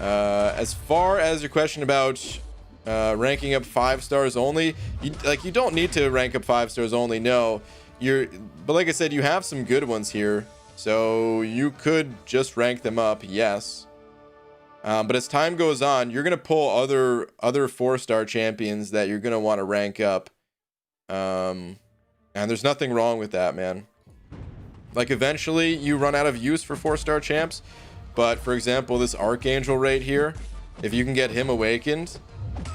Speaker 1: As far as your question about ranking up 5 stars only, you don't need to rank up 5 stars only. No, but like I said, you have some good ones here, so you could just rank them up. Yes. But as time goes on, you're gonna pull other 4-star champions that you're gonna want to rank up. And there's nothing wrong with that, man. Like, eventually you run out of use for 4-star champs, but for example, this Archangel right here, if you can get him awakened,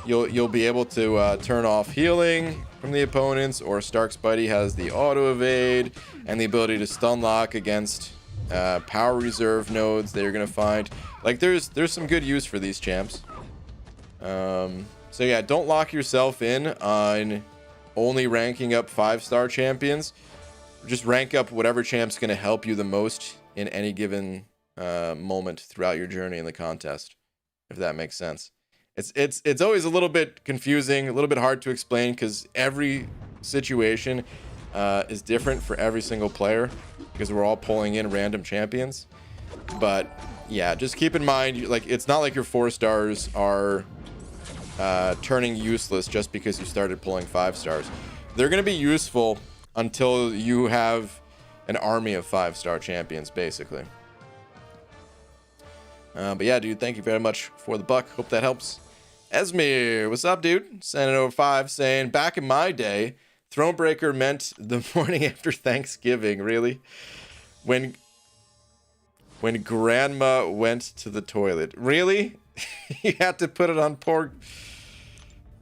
Speaker 1: you'll be able to turn off healing from the opponents, or Stark Spidey has the auto evade and the ability to stun lock against power reserve nodes that you're gonna find. Like, there's some good use for these champs. So yeah, don't lock yourself in on only ranking up 5-star champions. Just rank up whatever champ's gonna help you the most in any given moment throughout your journey in the contest, if that makes sense. It's always a little bit confusing, a little bit hard to explain, because every situation is different for every single player, because we're all pulling in random champions. But yeah, just keep in mind, like, it's not like your 4 stars are turning useless just because you started pulling 5 stars. They're going to be useful until you have an army of 5-star champions, basically. But yeah, dude, thank you very much for the buck. Hope that helps. Esmir, what's up, dude? Sending over 5, saying, back in my day, Thronebreaker meant the morning after Thanksgiving. Really? When grandma went to the toilet. Really? You had to put it on pork?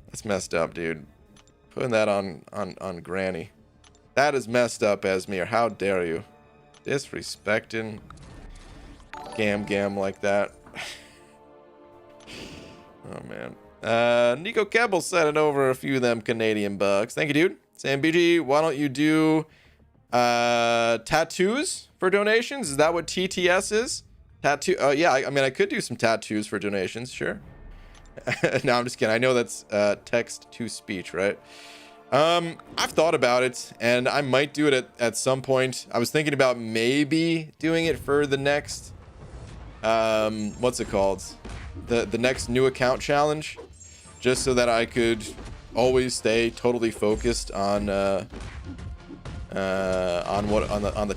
Speaker 1: That's messed up, dude. Putting that on granny. That is messed up, Esmir. How dare you? Disrespecting Gam like that. Oh, man. Nico Kebble sending over a few of them Canadian bucks. Thank you, dude. Sam BG, why don't you do tattoos for donations? Is that what TTS is? Tattoo? Yeah, I mean, I could do some tattoos for donations, sure. No, I'm just kidding. I know that's text to speech, right? I've thought about it, and I might do it at some point. I was thinking about maybe doing it for the next, what's it called? The next new account challenge, just so that I could always stay totally focused on the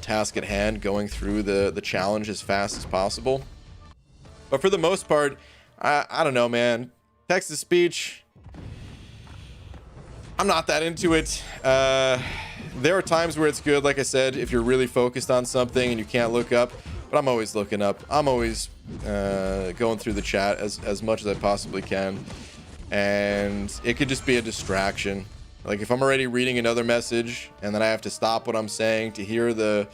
Speaker 1: task at hand, going through the challenge as fast as possible. But for the most part, I don't know, man. Text to speech, I'm not that into it. There are times where it's good, like I said, if you're really focused on something and you can't look up, but I'm always looking up. I'm always going through the chat as much as I possibly can, and it could just be a distraction. Like, if I'm already reading another message and then I have to stop what I'm saying to hear the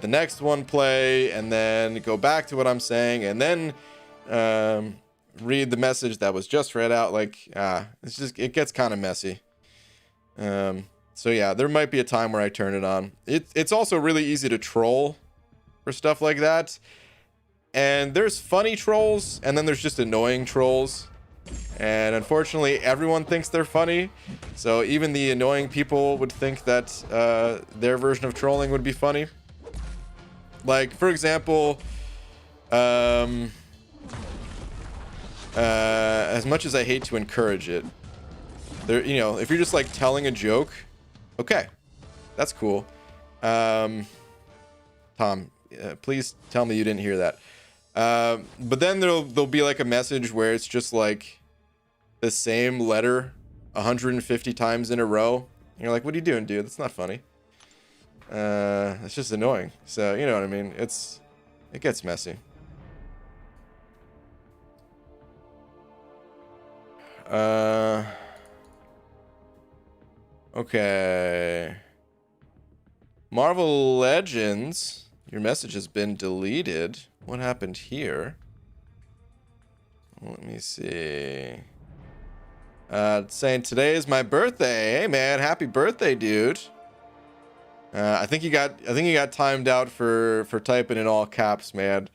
Speaker 1: next one play, and then go back to what I'm saying, and then read the message that was just read out, like, it gets kind of messy. So yeah, there might be a time where I turn it on. It's also really easy to troll for stuff like that. And there's funny trolls, and then there's just annoying trolls. And unfortunately, everyone thinks they're funny. So even the annoying people would think that their version of trolling would be funny. Like, for example, as much as I hate to encourage it, if you're just like telling a joke, okay, that's cool. Tom, please tell me you didn't hear that. But then there'll be like a message where it's just like the same letter 150 times in a row. And you're like, what are you doing, dude? That's not funny. It's just annoying. So, you know what I mean? It gets messy. Okay. Marvel Legends. Your message has been deleted. What happened here? Let me see. Saying today is my birthday. Hey man, happy birthday, dude. I think you got timed out for typing in all caps, man.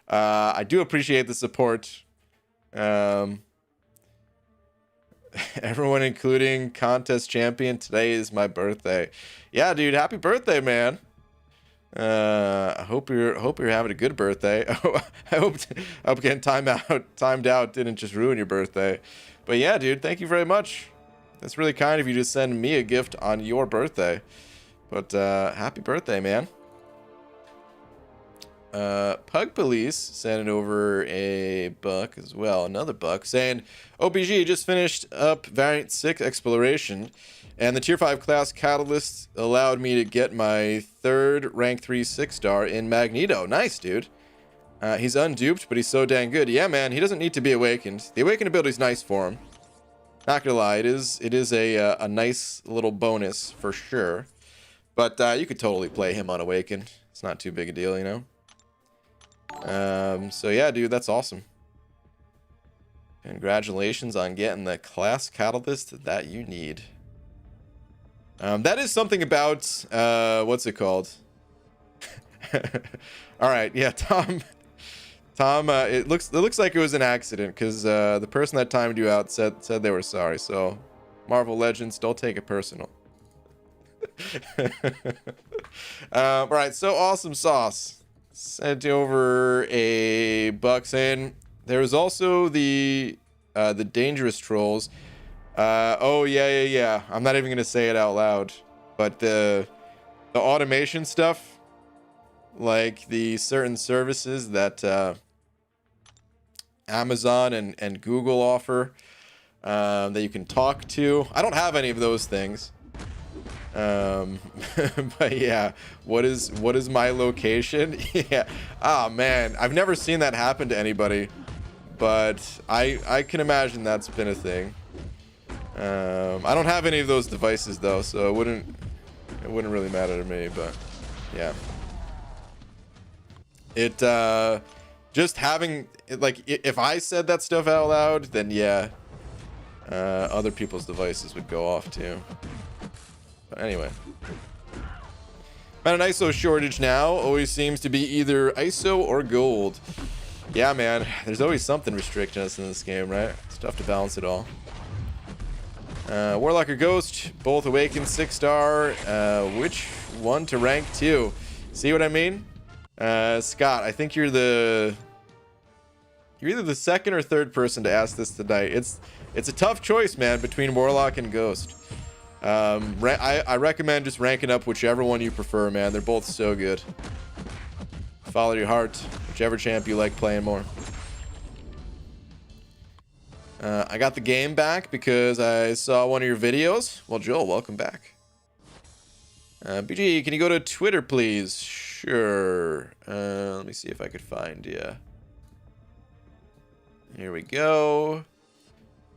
Speaker 1: I do appreciate the support. Everyone, including contest champion, today is my birthday. Yeah, dude, happy birthday, man. I hope you're having a good birthday. I hope getting timed out didn't just ruin your birthday. But yeah, dude, thank you very much. That's really kind of you to send me a gift on your birthday. But happy birthday, man. Pug Police sending over a buck as well, another buck, saying OBG just finished up Variant 6 exploration, and the Tier 5 class Catalyst allowed me to get my 3rd Rank 3 6-star in Magneto. Nice, dude. He's unduped, but he's so dang good. Yeah, man, he doesn't need to be awakened. The awakened ability's nice for him. Not gonna lie, it is a nice little bonus for sure. But you could totally play him unawakened. It's not too big a deal, you know? So yeah, dude, that's awesome. Congratulations on getting the class catalyst that you need. That is something about what's it called? All right, yeah, Tom, it looks like it was an accident because the person that timed you out said they were sorry. So Marvel Legends, don't take it personal. All right, so awesome sauce sent over a buck saying there was also the dangerous trolls. Oh yeah. I'm not even gonna say it out loud, but the automation stuff, like the certain services that Amazon and Google offer, that you can talk to. I don't have any of those things. But yeah, what is my location? Yeah. Oh man, I've never seen that happen to anybody, but I can imagine that's been a thing. I don't have any of those devices though, so it wouldn't really matter to me, but yeah. It just having it, like, if I said that stuff out loud, then yeah, other people's devices would go off too. But anyway, man, an ISO shortage now always seems to be either ISO or gold. Yeah, man, there's always something restricting us in this game, right? It's tough to balance it all. Warlock or Ghost, both awakened 6-star. Which one to rank 2? See what I mean? Scott, I think you're either the second or third person to ask this tonight. It's a tough choice, man, between Warlock and Ghost. I recommend just ranking up whichever one you prefer, man. They're both so good. Follow your heart, whichever champ you like playing more. I got the game back because I saw one of your videos. Well, Joel, welcome back. BG, can you go to Twitter, please? Sure. Let me see if I could find you. Here we go.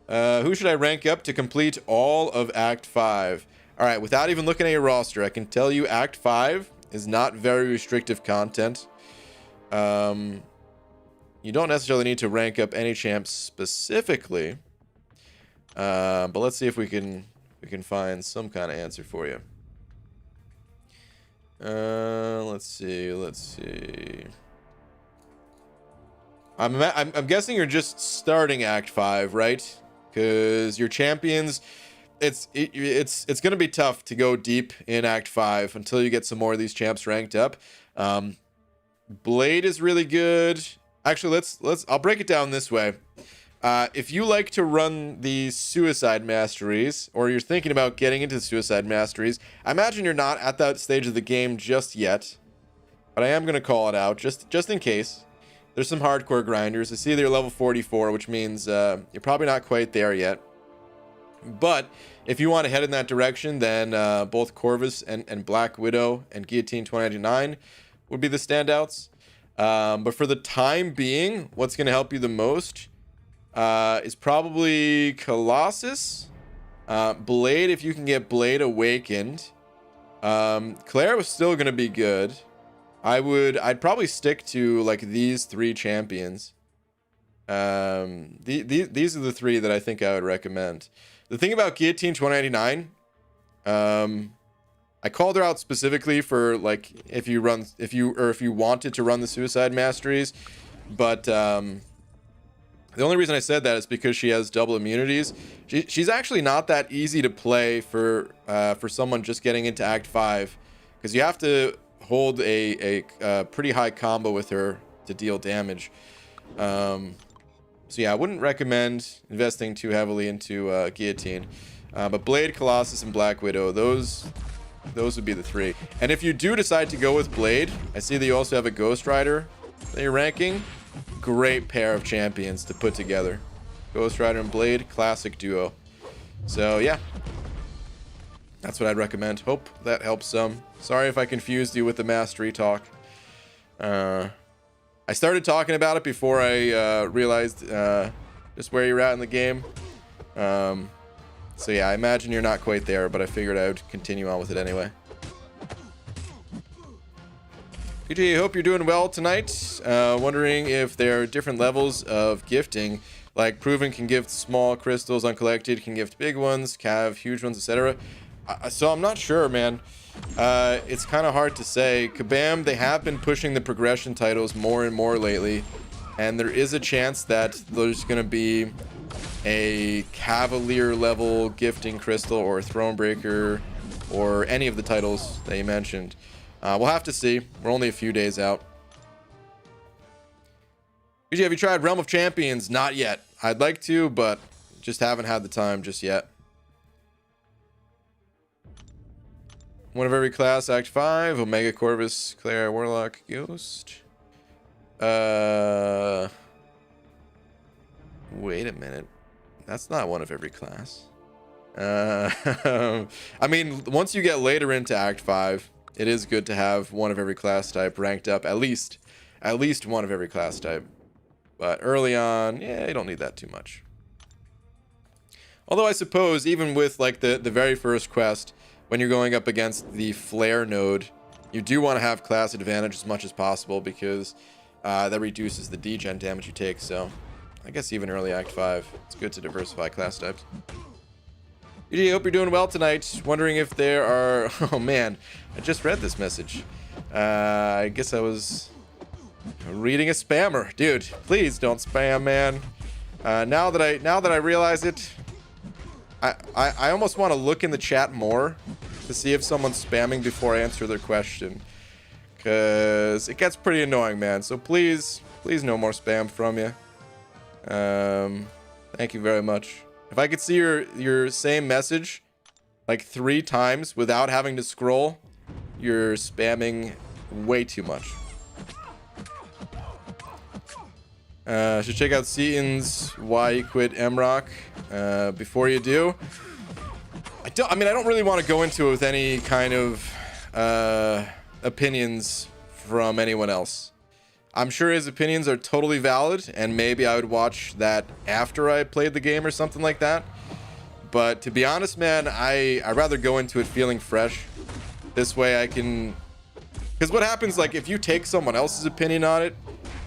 Speaker 1: Who should I rank up to complete all of Act 5? All right, without even looking at your roster, I can tell you Act 5 is not very restrictive content. You don't necessarily need to rank up any champs specifically. But let's see if we can find some kind of answer for you. Let's see. I'm guessing you're just starting Act 5, right? Because your champions, it's gonna be tough to go deep in Act 5 until you get some more of these champs ranked up. Blade is really good. Actually, I'll break it down this way. If you like to run the Suicide Masteries, or you're thinking about getting into the Suicide Masteries, I imagine you're not at that stage of the game just yet, but I am gonna call it out just in case. There's some hardcore grinders. I see they're level 44, which means you're probably not quite there yet. But if you want to head in that direction, then both Corvus and Black Widow and Guillotine 2099 would be the standouts. But for the time being, what's going to help you the most is probably Colossus. Blade, if you can get Blade awakened. Claire was still going to be good. I'd probably stick to like these three champions. These are the three that I think I would recommend. The thing about Guillotine 2099, I called her out specifically for like if you wanted to run the Suicide Masteries, but the only reason I said that is because she has double immunities. She's actually not that easy to play for someone just getting into Act 5, because you have to hold a pretty high combo with her to deal damage. So yeah, I wouldn't recommend investing too heavily into Guillotine. But Blade, Colossus, and Black Widow, those would be the three. And if you do decide to go with Blade, I see that you also have a Ghost Rider that you're ranking. Great pair of champions to put together. Ghost Rider and Blade, classic duo. So yeah, that's what I'd recommend. Hope that helps some. Sorry if I confused you with the mastery talk. I started talking about it before I realized just where you're at in the game. So yeah, I imagine you're not quite there, but I figured I would continue on with it anyway. PJ, I hope you're doing well tonight. Wondering if there are different levels of gifting, like Proven can gift small crystals, Uncollected can gift big ones, Cav huge ones, etc. So I'm not sure, man. It's kind of hard to say. Kabam, they have been pushing the progression titles more and more lately, and there is a chance that there's going to be a Cavalier level gifting crystal or Thronebreaker or any of the titles that you mentioned. We'll have to see. We're only a few days out. PG, have you tried Realm of Champions? Not yet. I'd like to, but just haven't had the time just yet. One of every class, Act 5, Omega, Corvus, Claire, Warlock, Ghost. Wait a minute. That's not one of every class. I mean, once you get later into Act 5, it is good to have one of every class type ranked up, at least one of every class type. But early on, yeah, you don't need that too much. Although I suppose even with like the very first quest, when you're going up against the flare node, you do want to have class advantage as much as possible, because that reduces the degen damage you take. So I guess even early Act 5, it's good to diversify class types. I hope you're doing well tonight. Wondering if there are... Oh man, I just read this message. I guess I was reading a spammer. Dude, please don't spam, man. Now that I realize it, I almost want to look in the chat more to see if someone's spamming before I answer their question, because it gets pretty annoying, man. So please no more spam from you. Thank you very much. If I could see your same message like 3 times without having to scroll, you're spamming way too much. Should check out Seaton's Why You Quit MRock. Before you do, I don't really want to go into it with any kind of opinions from anyone else. I'm sure his opinions are totally valid, and maybe I would watch that after I played the game or something like that. But to be honest, man, I'd rather go into it feeling fresh. This way I can... Because what happens, like, if you take someone else's opinion on it,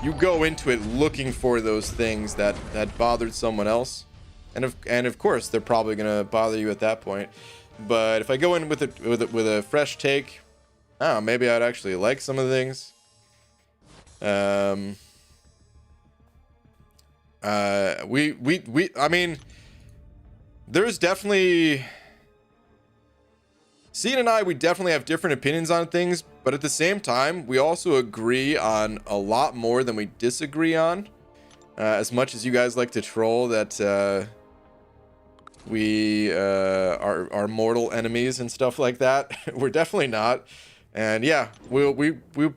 Speaker 1: you go into it looking for those things that bothered someone else. And of course, they're probably going to bother you at that point. But if I go in with a fresh take, I don't know, maybe I'd actually like some of the things. I mean, there's definitely... Sean and I, we definitely have different opinions on things, but at the same time, we also agree on a lot more than we disagree on. As much as you guys like to troll that we are mortal enemies and stuff like that, we're definitely not. And yeah, we'll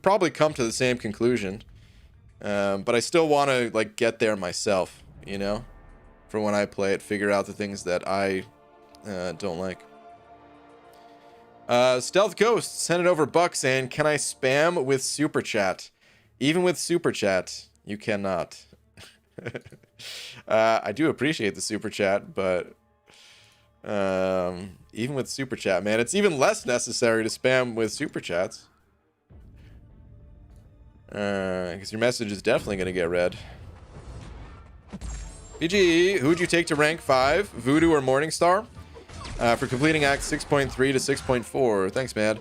Speaker 1: probably come to the same conclusion. But I still want to like get there myself, you know, for when I play it, figure out the things that I don't like. Stealth Ghost sent it over bucks saying, can I spam with super chat? Even with super chat, you cannot. I do appreciate the super chat, but even with super chat, man, it's even less necessary to spam with super chats. Because your message is definitely going to get read. BG, who'd you take to rank 5? Voodoo or Morningstar? For completing Act 6.3 to 6.4. Thanks, man.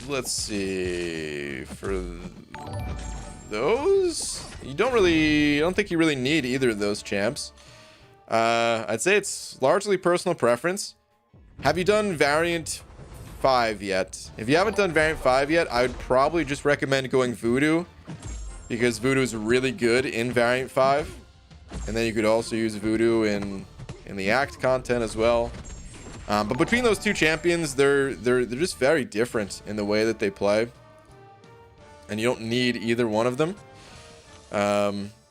Speaker 1: Let's see. For those, I don't think you really need either of those champs. I'd say it's largely personal preference. Have you done Variant 5 yet? If you haven't done Variant 5 yet, I would probably just recommend going Voodoo, because Voodoo is really good in Variant 5. And then you could also use Voodoo in the Act content as well. But between those two champions, they're just very different in the way that they play, and you don't need either one of them.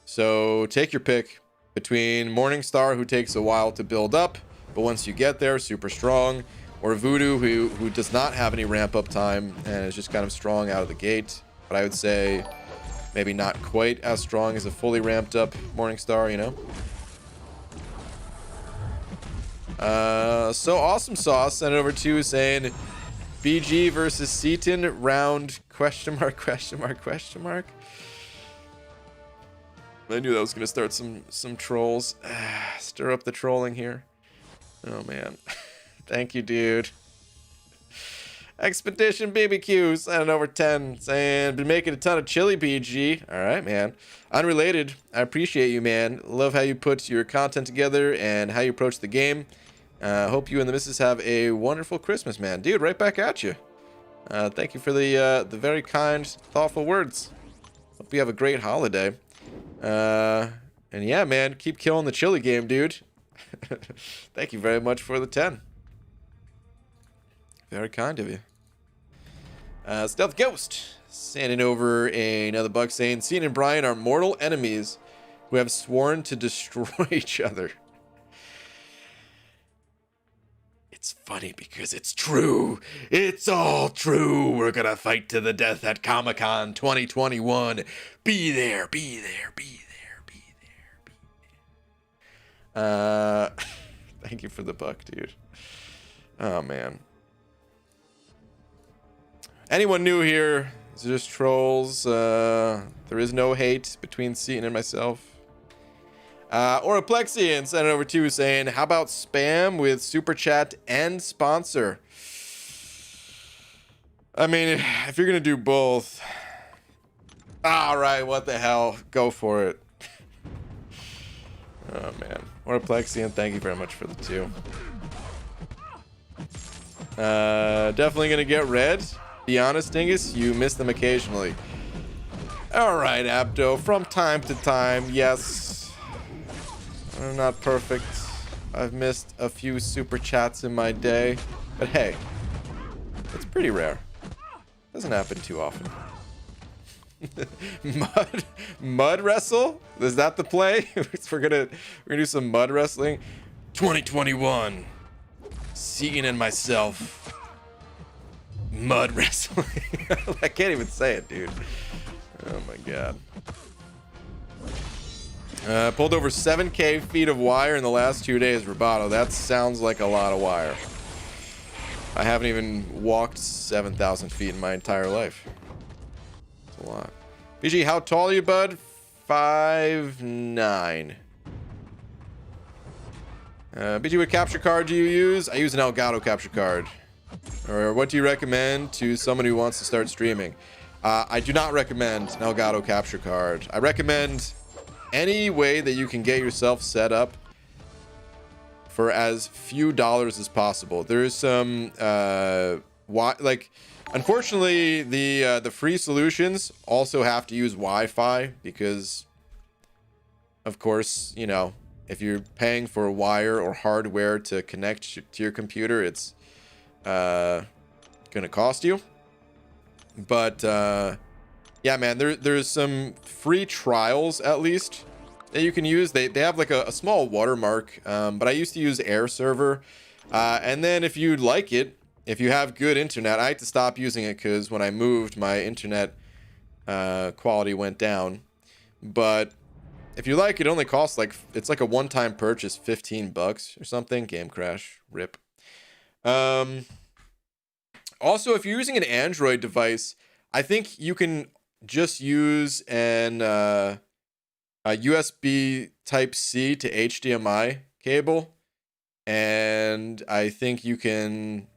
Speaker 1: So take your pick between Morningstar, who takes a while to build up, but once you get there, super strong, or Voodoo, who does not have any ramp up time and is just kind of strong out of the gate. But I would say maybe not quite as strong as a fully ramped up Morningstar, you know. So Awesome Sauce sent it over to saying BG versus Seaton round question mark. I knew that was gonna start some trolls. Stir up the trolling here. Oh man. Thank you, dude. Expedition BBQ sent it over 10 saying been making a ton of chili BG. All right, man. Unrelated, I appreciate you, man. Love how you put your content together and how you approach the game. Hope you and the missus have a wonderful Christmas, man. Dude, right back at you. Thank you for the very kind, thoughtful words. Hope you have a great holiday. And yeah, man, keep killing the chili game, dude. Thank you very much for the 10. Very kind of you. Stealth Ghost sending over another buck saying, Cena and Brian are mortal enemies who have sworn to destroy each other. It's funny because it's true. It's all true. We're gonna fight to the death at Comic-Con 2021. Be there, be there, be there, be there, be there. Thank you for the buck, dude. Oh, man. Anyone new here? It's just trolls. There is no hate between Seaton and myself. Oraplexian sent it over to saying, how about spam with super chat and sponsor? I mean, if you're gonna do both, all right, what the hell, go for it. Oh man, Oraplexian, thank you very much for the 2. Definitely gonna get red. Be honest, Dingus, you miss them occasionally. All right, Abdo, from time to time, yes. I'm not perfect. I've missed a few super chats in my day, but hey, it's pretty rare. Doesn't happen too often. Mud wrestle? Is that the play? we're gonna do some mud wrestling. 2021. Seaton and myself. Mud wrestling. I can't even say it, dude. Oh my god. Pulled over 7K feet of wire in the last 2 days, Roboto. That sounds like a lot of wire. I haven't even walked 7,000 feet in my entire life. That's a lot. BG, how tall are you, bud? 5'9". BG, what capture card do you use? I use an Elgato capture card. Or what do you recommend to someone who wants to start streaming? I do not recommend an Elgato capture card. I recommend any way that you can get yourself set up for as few dollars as possible. There's some unfortunately the free solutions also have to use Wi-Fi because of course, you know, if you're paying for wire or hardware to connect to your computer, it's gonna cost you. But yeah, man, there's some free trials at least that you can use. They have like a small watermark, but I used to use Air Server. And then if you'd like it, if you have good internet, I had to stop using it because when I moved, my internet quality went down. But if you like, it only costs like, it's like a one-time purchase, $15 or something. Game crash, rip. Also, if you're using an Android device, I think you can just use an a USB Type-C to HDMI cable, and I think you can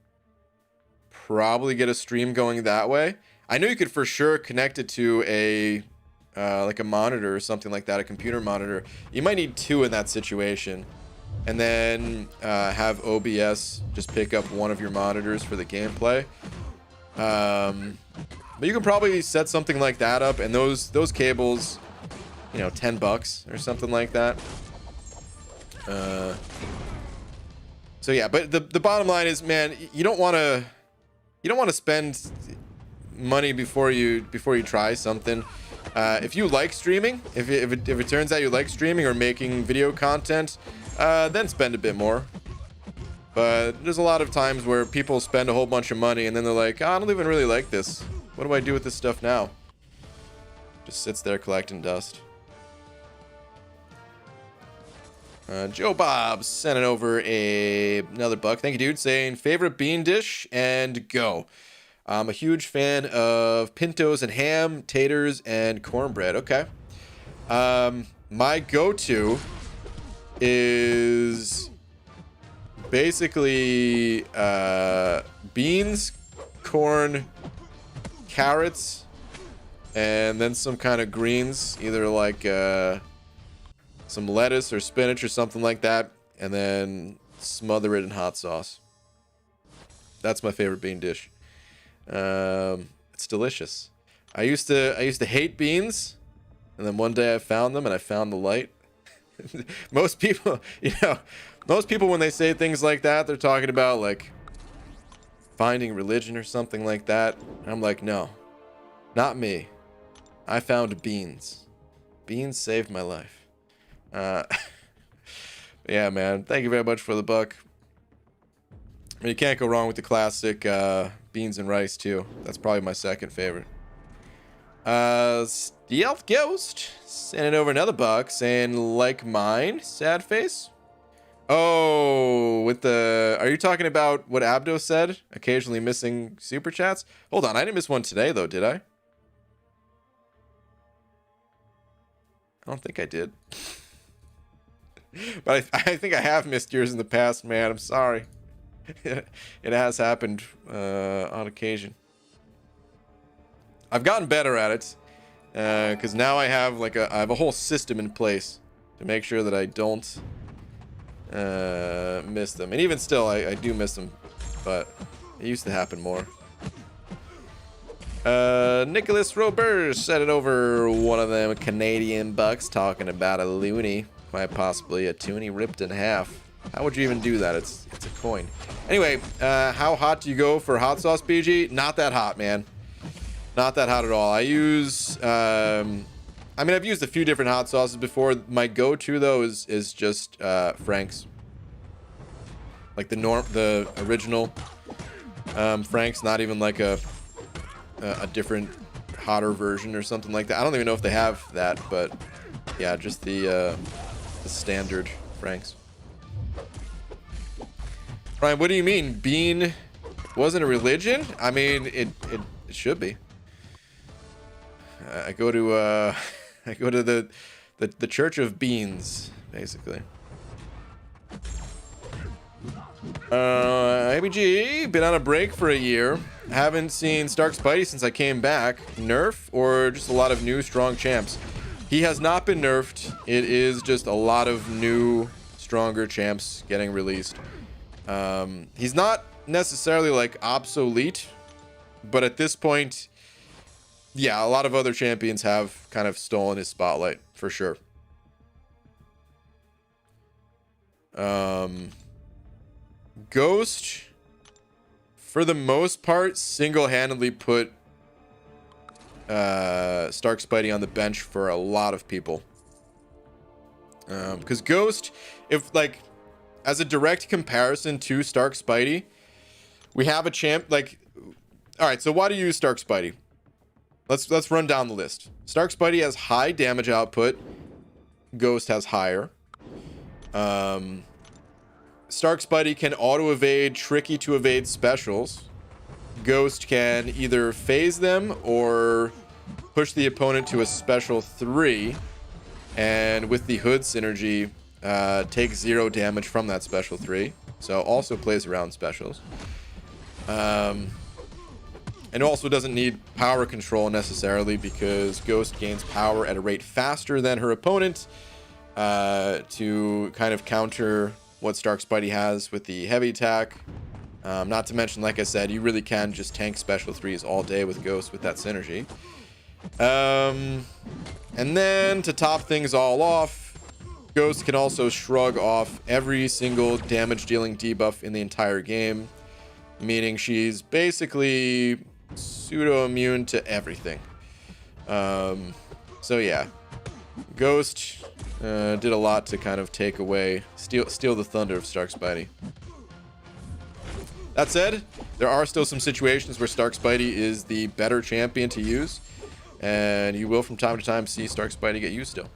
Speaker 1: probably get a stream going that way. I know you could for sure connect it to a like a monitor or something like that, a computer monitor. You might need two in that situation, and then have OBS just pick up one of your monitors for the gameplay. But you can probably set something like that up, and those cables, you know, $10 or something like that. So yeah, but the bottom line is, man, you don't want to spend money before you try something. If you like streaming, if it turns out you like streaming or making video content, then spend a bit more. But there's a lot of times where people spend a whole bunch of money and then they're like, oh, I don't even really like this. What do I do with this stuff now? Just sits there collecting dust. Joe Bob sending over another buck. Thank you, dude. Saying favorite bean dish and go. I'm a huge fan of pintos and ham, taters, and cornbread. Okay. My go-to is basically beans, corn, carrots, and then some kind of greens, either like some lettuce or spinach or something like that, and then smother it in hot sauce. That's my favorite bean dish. It's delicious. I used to hate beans, and then one day I found them and I found the light. Most people, most people when they say things like that, they're talking about like finding religion or something like that. And I'm like, no, not me. I found beans. Beans saved my life. Yeah, man. Thank you very much for the buck. You can't go wrong with the classic beans and rice too. That's probably my second favorite. Stealth Ghost sending over another buck saying like mine, sad face. Oh, with the, are you talking about what Abdo said? Occasionally missing super chats? Hold on, I didn't miss one today though, did I? I don't think I did. But I think I have missed yours in the past, man. I'm sorry. It has happened on occasion. I've gotten better at it because now I have like I have a whole system in place to make sure that I don't miss them. And even still, I do miss them, but it used to happen more. Nicholas Robert said it over one of them Canadian bucks talking about a loony, quite possibly a toonie ripped in half. How would you even do that? It's a coin. Anyway, how hot do you go for hot sauce, BG? Not that hot, man. Not that hot at all. I use, I mean, I've used a few different hot sauces before. My go-to though is just Frank's, like the original Frank's. Not even like a different hotter version or something like that. I don't even know if they have that, but yeah, just the standard Frank's. Ryan, what do you mean bean wasn't a religion? I mean, it should be. I go to the Church of Beans, basically. ABG, been on a break for a year. Haven't seen Stark Spidey since I came back. Nerf or just a lot of new strong champs? He has not been nerfed. It is just a lot of new, stronger champs getting released. He's not necessarily like obsolete, but at this point, yeah, a lot of other champions have kind of stolen his spotlight for sure. Ghost, for the most part, single-handedly put Stark Spidey on the bench for a lot of people. Because Ghost, if like as a direct comparison to Stark Spidey, we have a champ like. All right, so why do you use Stark Spidey? Let's run down the list. Stark Spidey has high damage output. Ghost has higher. Stark Spidey can auto evade tricky to evade specials. Ghost can either phase them or push the opponent to a special 3, and with the hood synergy, take 0 damage from that special 3. So also plays around specials. And also doesn't need power control necessarily, because Ghost gains power at a rate faster than her opponent, to kind of counter what Stark Spidey has with the heavy attack. Not to mention, like I said, you really can just tank special 3s all day with Ghost with that synergy. And then to top things all off, Ghost can also shrug off every single damage dealing debuff in the entire game, meaning she's basically pseudo immune to everything. So yeah, Ghost did a lot to kind of take away, steal the thunder of Stark Spidey. That said, there are still some situations where Stark Spidey is the better champion to use, and you will from time to time see Stark Spidey get used still.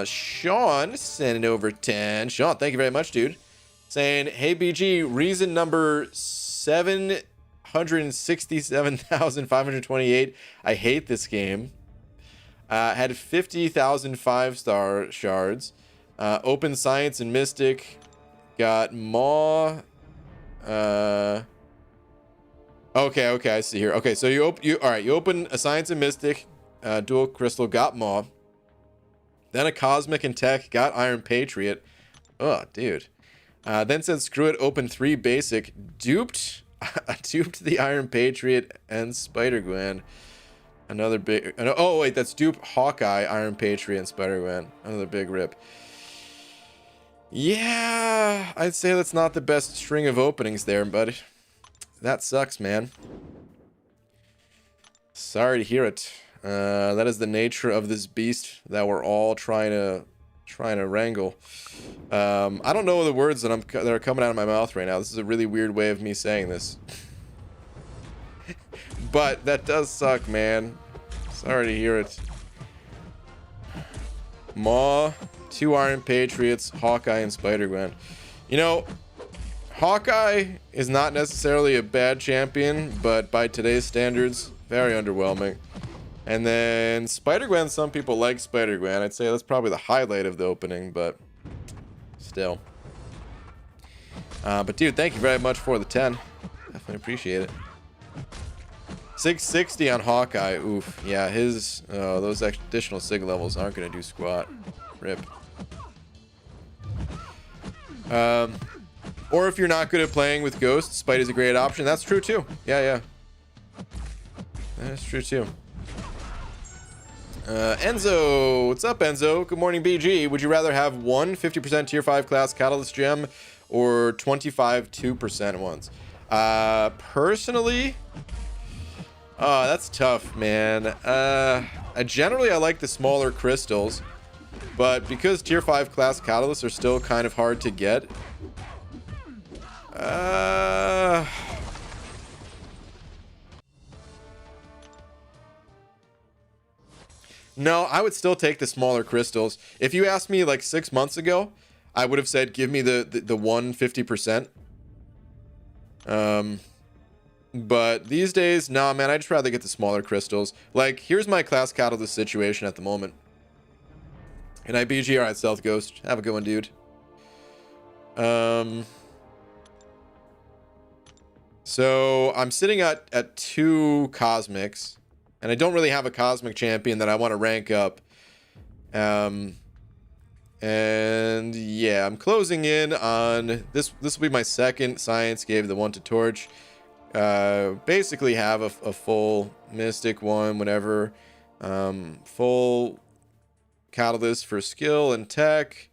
Speaker 1: Sean sending over 10. Sean, thank you very much, dude. Saying, hey BG, reason number 767,528. I hate this game. Had 50,000 5-star shards. Open Science and Mystic. Got Maw. Okay, I see here. Okay, so you open a Science and Mystic, dual crystal, got Maw. Then a Cosmic and Tech, got Iron Patriot. Oh, dude. Then said screw it, open 3 basic, duped the Iron Patriot and Spider-Gwen. Another big, oh wait, that's dupe Hawkeye, Iron Patriot, and Spider-Gwen. Another big rip. Yeah, I'd say that's not the best string of openings there, but that sucks, man. Sorry to hear it. That is the nature of this beast that we're all trying to wrangle. I don't know the words that are coming out of my mouth right now. This is a really weird way of me saying this. But that does suck, man. Sorry to hear it. Maw, 2 Iron Patriots, Hawkeye, and Spider-Gwen. You know, Hawkeye is not necessarily a bad champion, but by today's standards, very underwhelming. And then Spider-Gwen, some people like Spider-Gwen. I'd say that's probably the highlight of the opening, but still. But dude, thank you very much for the 10. Definitely appreciate it. 660 on Hawkeye. Oof. Yeah, his those additional sig levels aren't going to do squat. Rip. Or if you're not good at playing with Ghosts, Spidey's a great option. That's true too. Yeah. That's true too. Enzo, what's up, Enzo? Good morning, BG. Would you rather have one 50% tier 5 class catalyst gem or 25 2% ones? Personally, that's tough, man. Generally I like the smaller crystals, but because tier 5 class catalysts are still kind of hard to get, no, I would still take the smaller crystals. If you asked me like 6 months ago, I would have said give me the 150%. But these days, nah, man, I'd just rather get the smaller crystals. Like, here's my class catalyst situation at the moment. And BG, alright, Stealth Ghost. Have a good one, dude. So I'm sitting at 2 cosmics. And I don't really have a cosmic champion that I want to rank up. And yeah, I'm closing in on this. This will be my second science. Gave the one to Torch. Basically have a full Mystic one, whatever. Full Catalyst for skill and tech.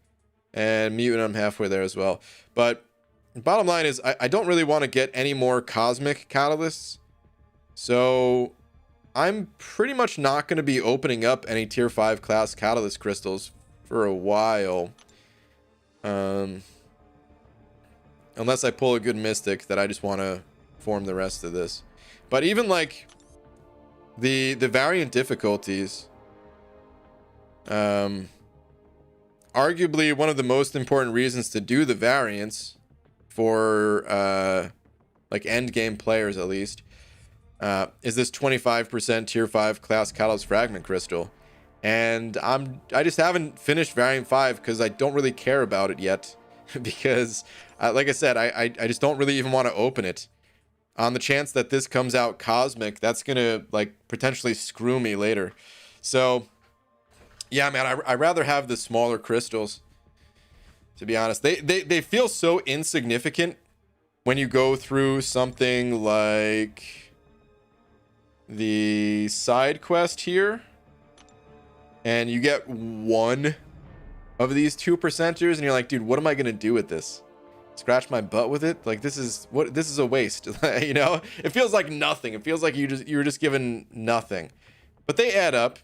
Speaker 1: And Mutant, I'm halfway there as well. But bottom line is I don't really want to get any more cosmic catalysts. So I'm pretty much not going to be opening up any tier 5 class catalyst crystals for a while. Unless I pull a good mystic that I just want to form the rest of this. But even like the variant difficulties, arguably one of the most important reasons to do the variants for like end game players at least, is this 25% tier 5 class catalyst fragment crystal. And I just haven't finished variant 5 because I don't really care about it yet. Because like I said, I just don't really even want to open it. On the chance that this comes out cosmic, that's gonna like potentially screw me later. So yeah, man, I rather have the smaller crystals, to be honest. They feel so insignificant when you go through something like the side quest here and you get one of these 2%ers and you're like, dude, what am I gonna do with this? Scratch my butt with it? Like, this is a waste. You know, it feels like nothing. It feels like you were just given nothing. But they add up,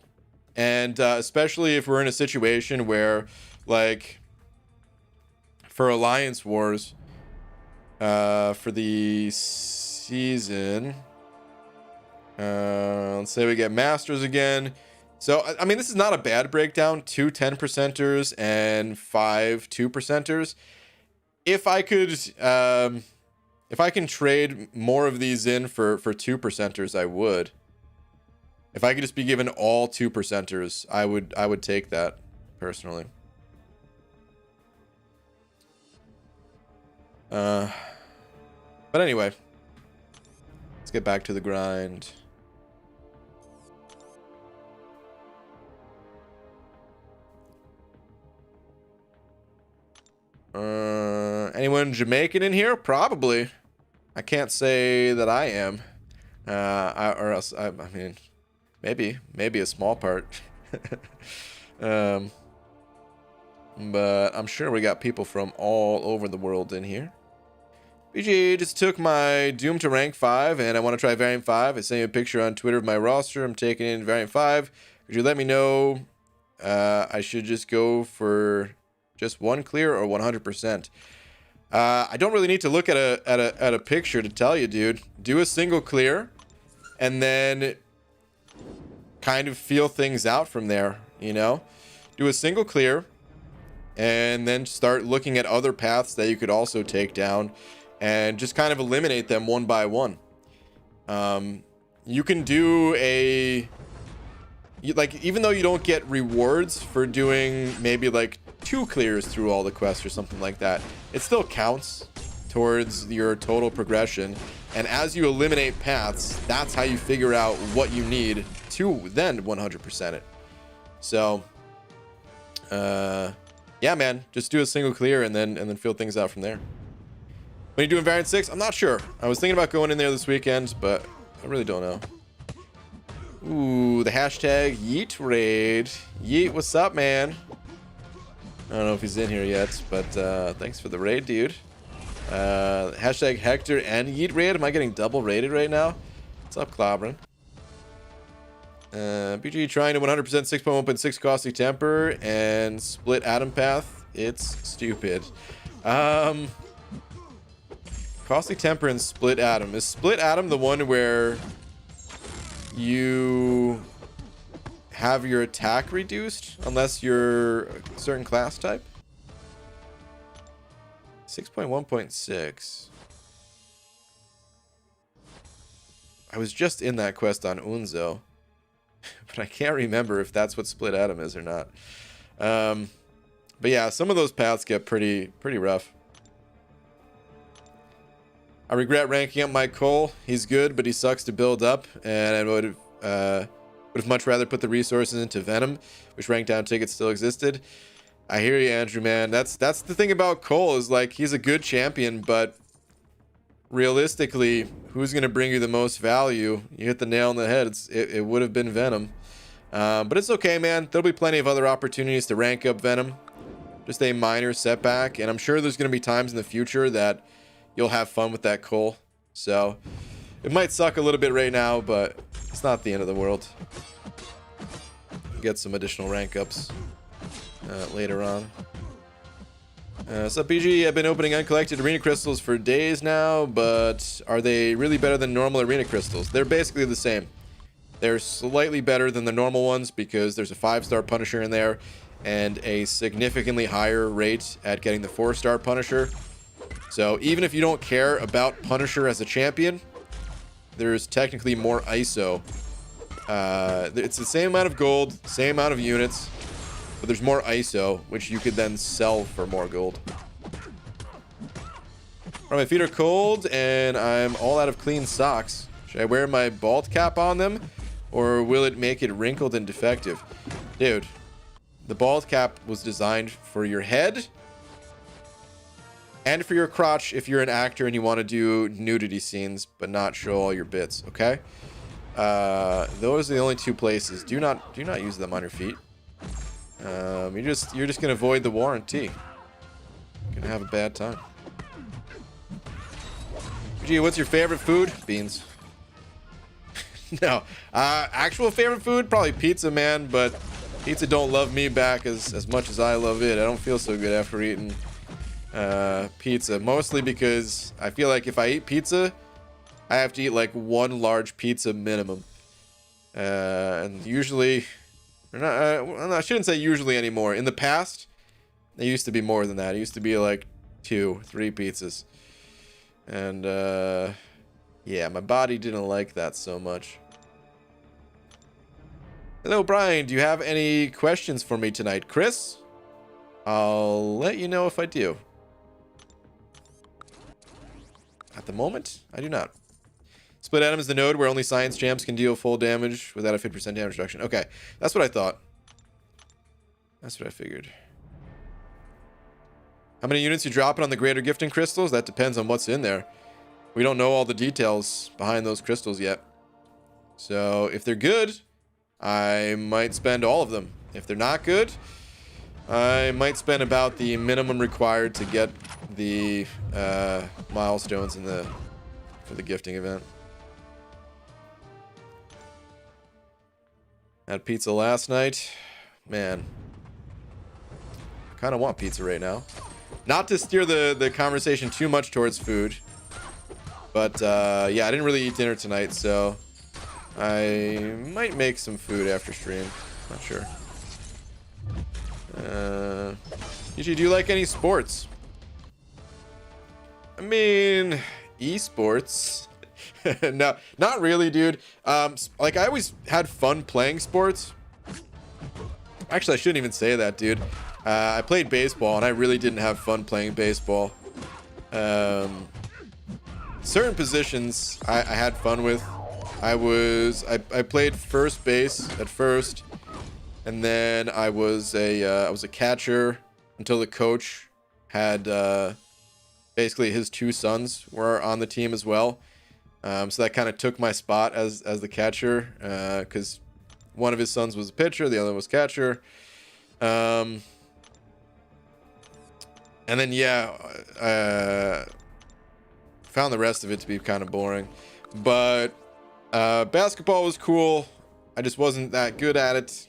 Speaker 1: and especially if we're in a situation where, like, for Alliance Wars, for the season, let's say we get Masters again. So I mean, this is not a bad breakdown. 2 10%ers and 5 2%ers. If I could, if I can trade more of these in for 2%ers, I would. If I could just be given all 2%ers, I would take that personally. But anyway, let's get back to the grind. Anyone Jamaican in here? Probably. I can't say that I am. I mean, maybe a small part. But I'm sure we got people from all over the world in here. BG just took my Doom to rank 5 and I want to try variant 5. I sent you a picture on Twitter of my roster. I'm taking in variant 5. Could you let me know I should just go for just one clear or 100%? I don't really need to look at a picture to tell you, dude. Do a single clear and then kind of feel things out from there, you know? Do a single clear and then start looking at other paths that you could also take down and just kind of eliminate them one by one. You can do even though you don't get rewards for doing maybe like 2 clears through all the quests or something like that, it still counts towards your total progression. And as you eliminate paths, that's how you figure out what you need to then 100% it. So yeah, man, just do a single clear and then feel things out from there. When you're doing variant 6, I'm not sure. I was thinking about going in there this weekend, but I really don't know. Ooh, the hashtag Yeet raid. Yeet, what's up, man? I don't know if he's in here yet, but thanks for the raid, dude. Hashtag Hector and Yeet raid. Am I getting double rated right now? What's up, Clobbrin? BG trying to 100% 6.1.6 Caustic Temper and split Atom Path. It's stupid. Caustic Temper and Split Atom. Is Split Atom the one where you have your attack reduced unless you're a certain class type? 6.1.6. I was just in that quest on Unzo, but I can't remember if that's what Split Atom is or not. But yeah, some of those paths get pretty rough. I regret ranking up my Cole. He's good, but he sucks to build up, and I would have much rather put the resources into Venom, which rank down tickets still existed. I hear you, Andrew, man. That's the thing about Cole, is like, he's a good champion, but realistically, who's going to bring you the most value? You hit the nail on the head. It would have been Venom. But it's okay, man. There'll be plenty of other opportunities to rank up Venom. Just a minor setback, and I'm sure there's going to be times in the future that you'll have fun with that Cole. So it might suck a little bit right now, but It's not the end of the world. Get some additional rank ups later on. So PG, I've been opening uncollected arena crystals for days now, but are they really better than normal arena crystals? They're basically the same. They're slightly better than the normal ones because there's a 5-star Punisher in there and a significantly higher rate at getting the 4-star Punisher. So even if you don't care about Punisher as a champion, there's technically more ISO. It's the same amount of gold, same amount of units, but there's more ISO, which you could then sell for more gold. My feet are cold and I'm all out of clean socks. Should I wear my bald cap on them, or will it make it wrinkled and defective? Dude, the bald cap was designed for your head and for your crotch if you're an actor and you want to do nudity scenes but not show all your bits, okay? Those are the only two places. Do not use them on your feet. You're just gonna avoid the warranty. You're gonna have a bad time. Gee, what's your favorite food? Beans. No. Actual favorite food? Probably pizza, man, but pizza don't love me back as much as I love it. I don't feel so good after eating pizza. Mostly because I feel like if I eat pizza, I have to eat like one large pizza minimum. And usually, or not, I shouldn't say usually anymore. In the past, it used to be more than that. It used to be like 2, 3 pizzas. And yeah, my body didn't like that so much. Hello, Brian. Do you have any questions for me tonight? Chris? I'll let you know if I do. At the moment, I do not. Split Atom is the node where only science champs can deal full damage without a 50% damage reduction. Okay, that's what I thought. That's what I figured. How many units you dropping on the greater gifting crystals? That depends on what's in there. We don't know all the details behind those crystals yet. So if they're good, I might spend all of them. If they're not good, I might spend about the minimum required to get the milestones for the gifting event. Had pizza last night. Man, I kind of want pizza right now. Not to steer the conversation too much towards food, but yeah, I didn't really eat dinner tonight, so I might make some food after stream. Not sure. Usually, do you like any sports? I mean, esports. No, not really, dude. Like, I always had fun playing sports. Actually, I shouldn't even say that, dude. I played baseball, and I really didn't have fun playing baseball. Certain positions I had fun with. I played first base at first, and then I was a catcher until the coach had basically his 2 sons were on the team as well. So that kind of took my spot as the catcher, because one of his sons was a pitcher, the other was catcher. And then yeah, found the rest of it to be kind of boring. But basketball was cool. I just wasn't that good at it.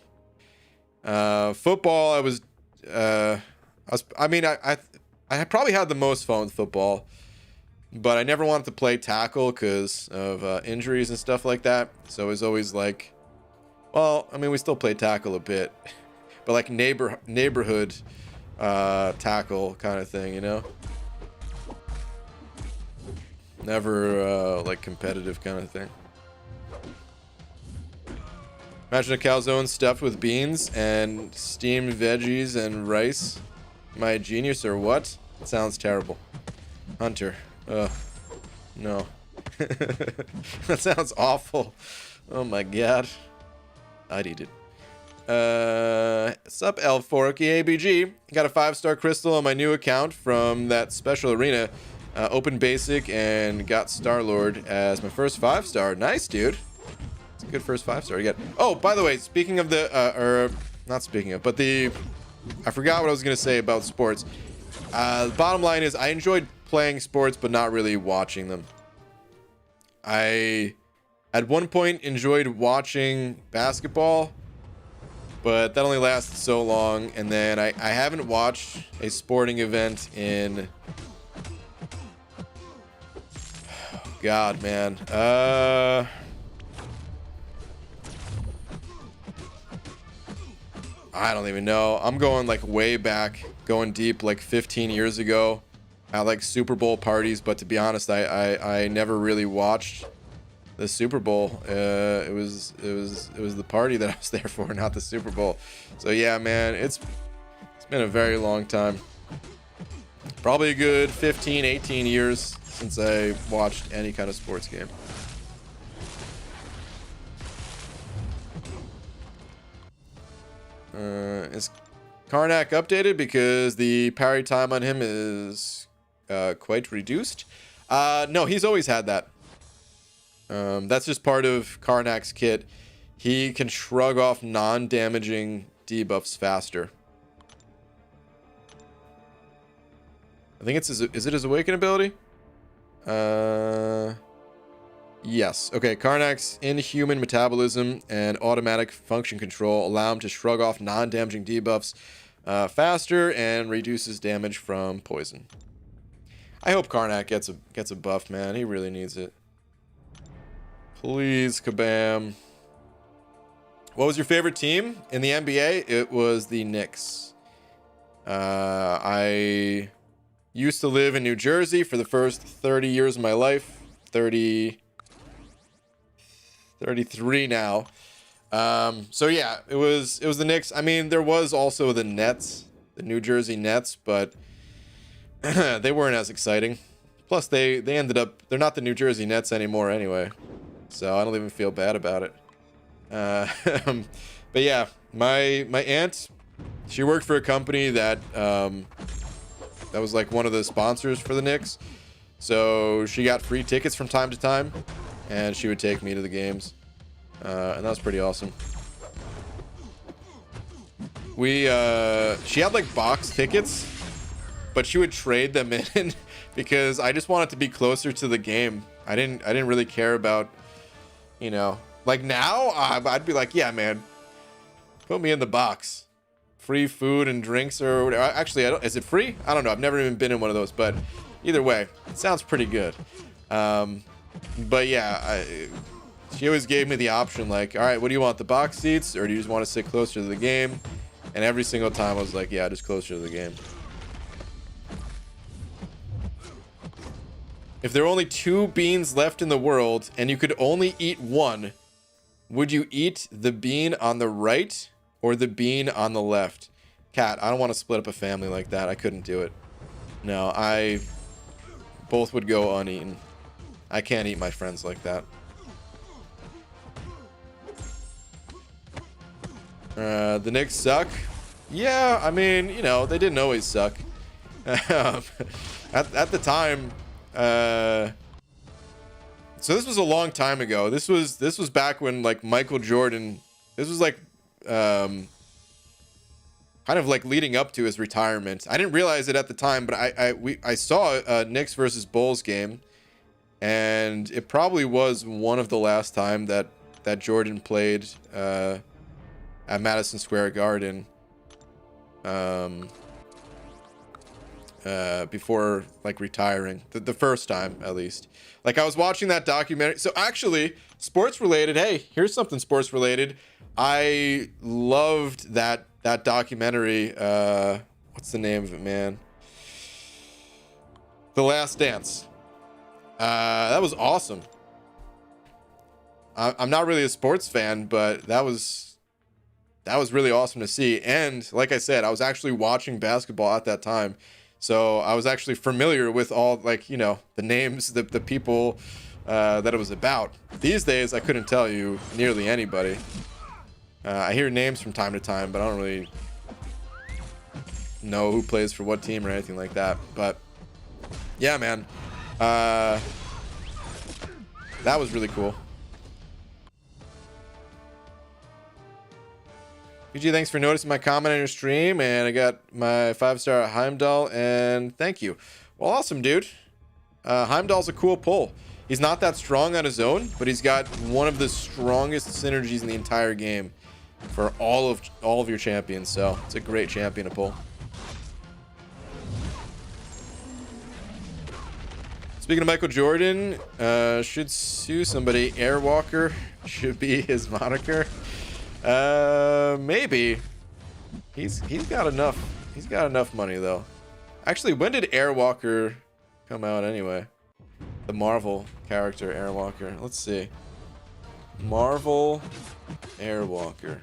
Speaker 1: Football, I probably had the most fun with football, but I never wanted to play tackle because of injuries and stuff like that. So it was always like, well, I mean, we still play tackle a bit, but like neighborhood tackle kind of thing, you know? Never like competitive kind of thing. Imagine a calzone stuffed with beans and steamed veggies and rice. Am I a genius or what? It sounds terrible. Hunter. Ugh. No. That sounds awful. Oh my god. I'd eat it. Sup, L4K ABG. Got a 5-star crystal on my new account from that special arena. Open basic and got Star-Lord as my first 5-star. Nice, dude. It's a good first 5-star to get. Oh, by the way, speaking of the, not speaking of, but I forgot what I was going to say about sports. The bottom line is I enjoyed playing sports, but not really watching them. I at one point enjoyed watching basketball, but that only lasted so long. And then I haven't watched a sporting event in, God, man. I don't even know. I'm going like way back, going deep, like 15 years ago at like Super Bowl parties. But to be honest, I never really watched the Super Bowl. It was the party that I was there for, not the Super Bowl. So yeah, man, it's been a very long time. Probably a good 15, 18 years since I watched any kind of sports game. Is Karnak updated? Because the parry time on him is quite reduced. No, he's always had that. That's just part of Karnak's kit. He can shrug off non-damaging debuffs faster. I think it's his, is it his awaken ability? Yes. Okay, Karnak's inhuman metabolism and automatic function control allow him to shrug off non-damaging debuffs faster and reduces damage from poison. I hope Karnak gets a buff, man. He really needs it. Please, kabam. What was your favorite team in the NBA? It was the Knicks. I used to live in New Jersey for the first 30 years of my life. 33 now. So yeah, it was the Knicks. I mean, there was also the Nets, the New Jersey Nets, but they weren't as exciting. Plus, they ended up, they're not the New Jersey Nets anymore anyway. So I don't even feel bad about it. But yeah, my aunt, she worked for a company that that was like one of the sponsors for the Knicks. So she got free tickets from time to time, and she would take me to the games, and that was pretty awesome. She had like box tickets, but she would trade them in because I just wanted to be closer to the game. I didn't really care about, you know, like now I'd be like, yeah, man, put me in the box. Free food and drinks or whatever. Actually, is it free? I don't know. I've never even been in one of those, but either way, it sounds pretty good. But yeah, she always gave me the option, like, all right, what do you want, the box seats, or do you just want to sit closer to the game? And every single time I was like, yeah, just closer to the game. If there are only 2 beans left in the world and you could only eat one, would you eat the bean on the right or the bean on the left? Cat, I don't want to split up a family like that. I couldn't do it. No, both would go uneaten. I can't eat my friends like that. The Knicks suck. Yeah, I mean, you know, they didn't always suck. At the time, so this was a long time ago. This was back when like Michael Jordan, this was like kind of like leading up to his retirement. I didn't realize it at the time, but I saw a Knicks versus Bulls game, and it probably was one of the last time that Jordan played at Madison Square Garden before like retiring, the first time at least. Like I was watching that documentary. So actually, sports related. Hey, here's something sports related. I loved that documentary. What's the name of it, man? The Last Dance. That was awesome. I'm not really a sports fan, but that was really awesome to see. And like I said, I was actually watching basketball at that time, so I was actually familiar with all, like, you know, the names, the people that it was about. These days, I couldn't tell you nearly anybody. I hear names from time to time, but I don't really know who plays for what team or anything like that. But yeah, man, that was really cool. PG, thanks for noticing my comment on your stream, and I got my 5-star at Heimdall, and thank you. Well, awesome, dude. Heimdall's a cool pull. He's not that strong on his own, but he's got one of the strongest synergies in the entire game for all of your champions. So it's a great champion to pull. Speaking of Michael Jordan, should sue somebody. Airwalker should be his moniker. Maybe. He's got enough. He's got enough money though. Actually, when did Airwalker come out anyway? The Marvel character Airwalker. Let's see. Marvel Airwalker.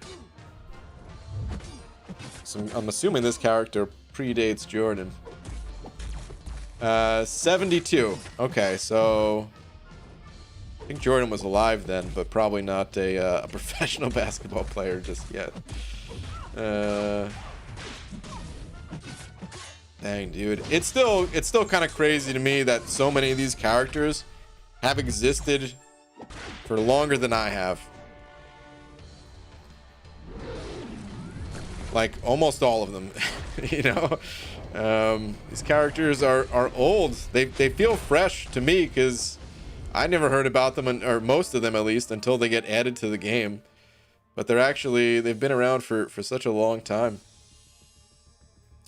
Speaker 1: So I'm assuming this character predates Jordan. 72. Okay, so I think Jordan was alive then, but probably not a professional basketball player just yet. Dang, dude. It's still kind of crazy to me that so many of these characters have existed for longer than I have. Like almost all of them, you know. These characters are old. They feel fresh to me because I never heard about them, or most of them at least, until they get added to the game. But they've been around for such a long time.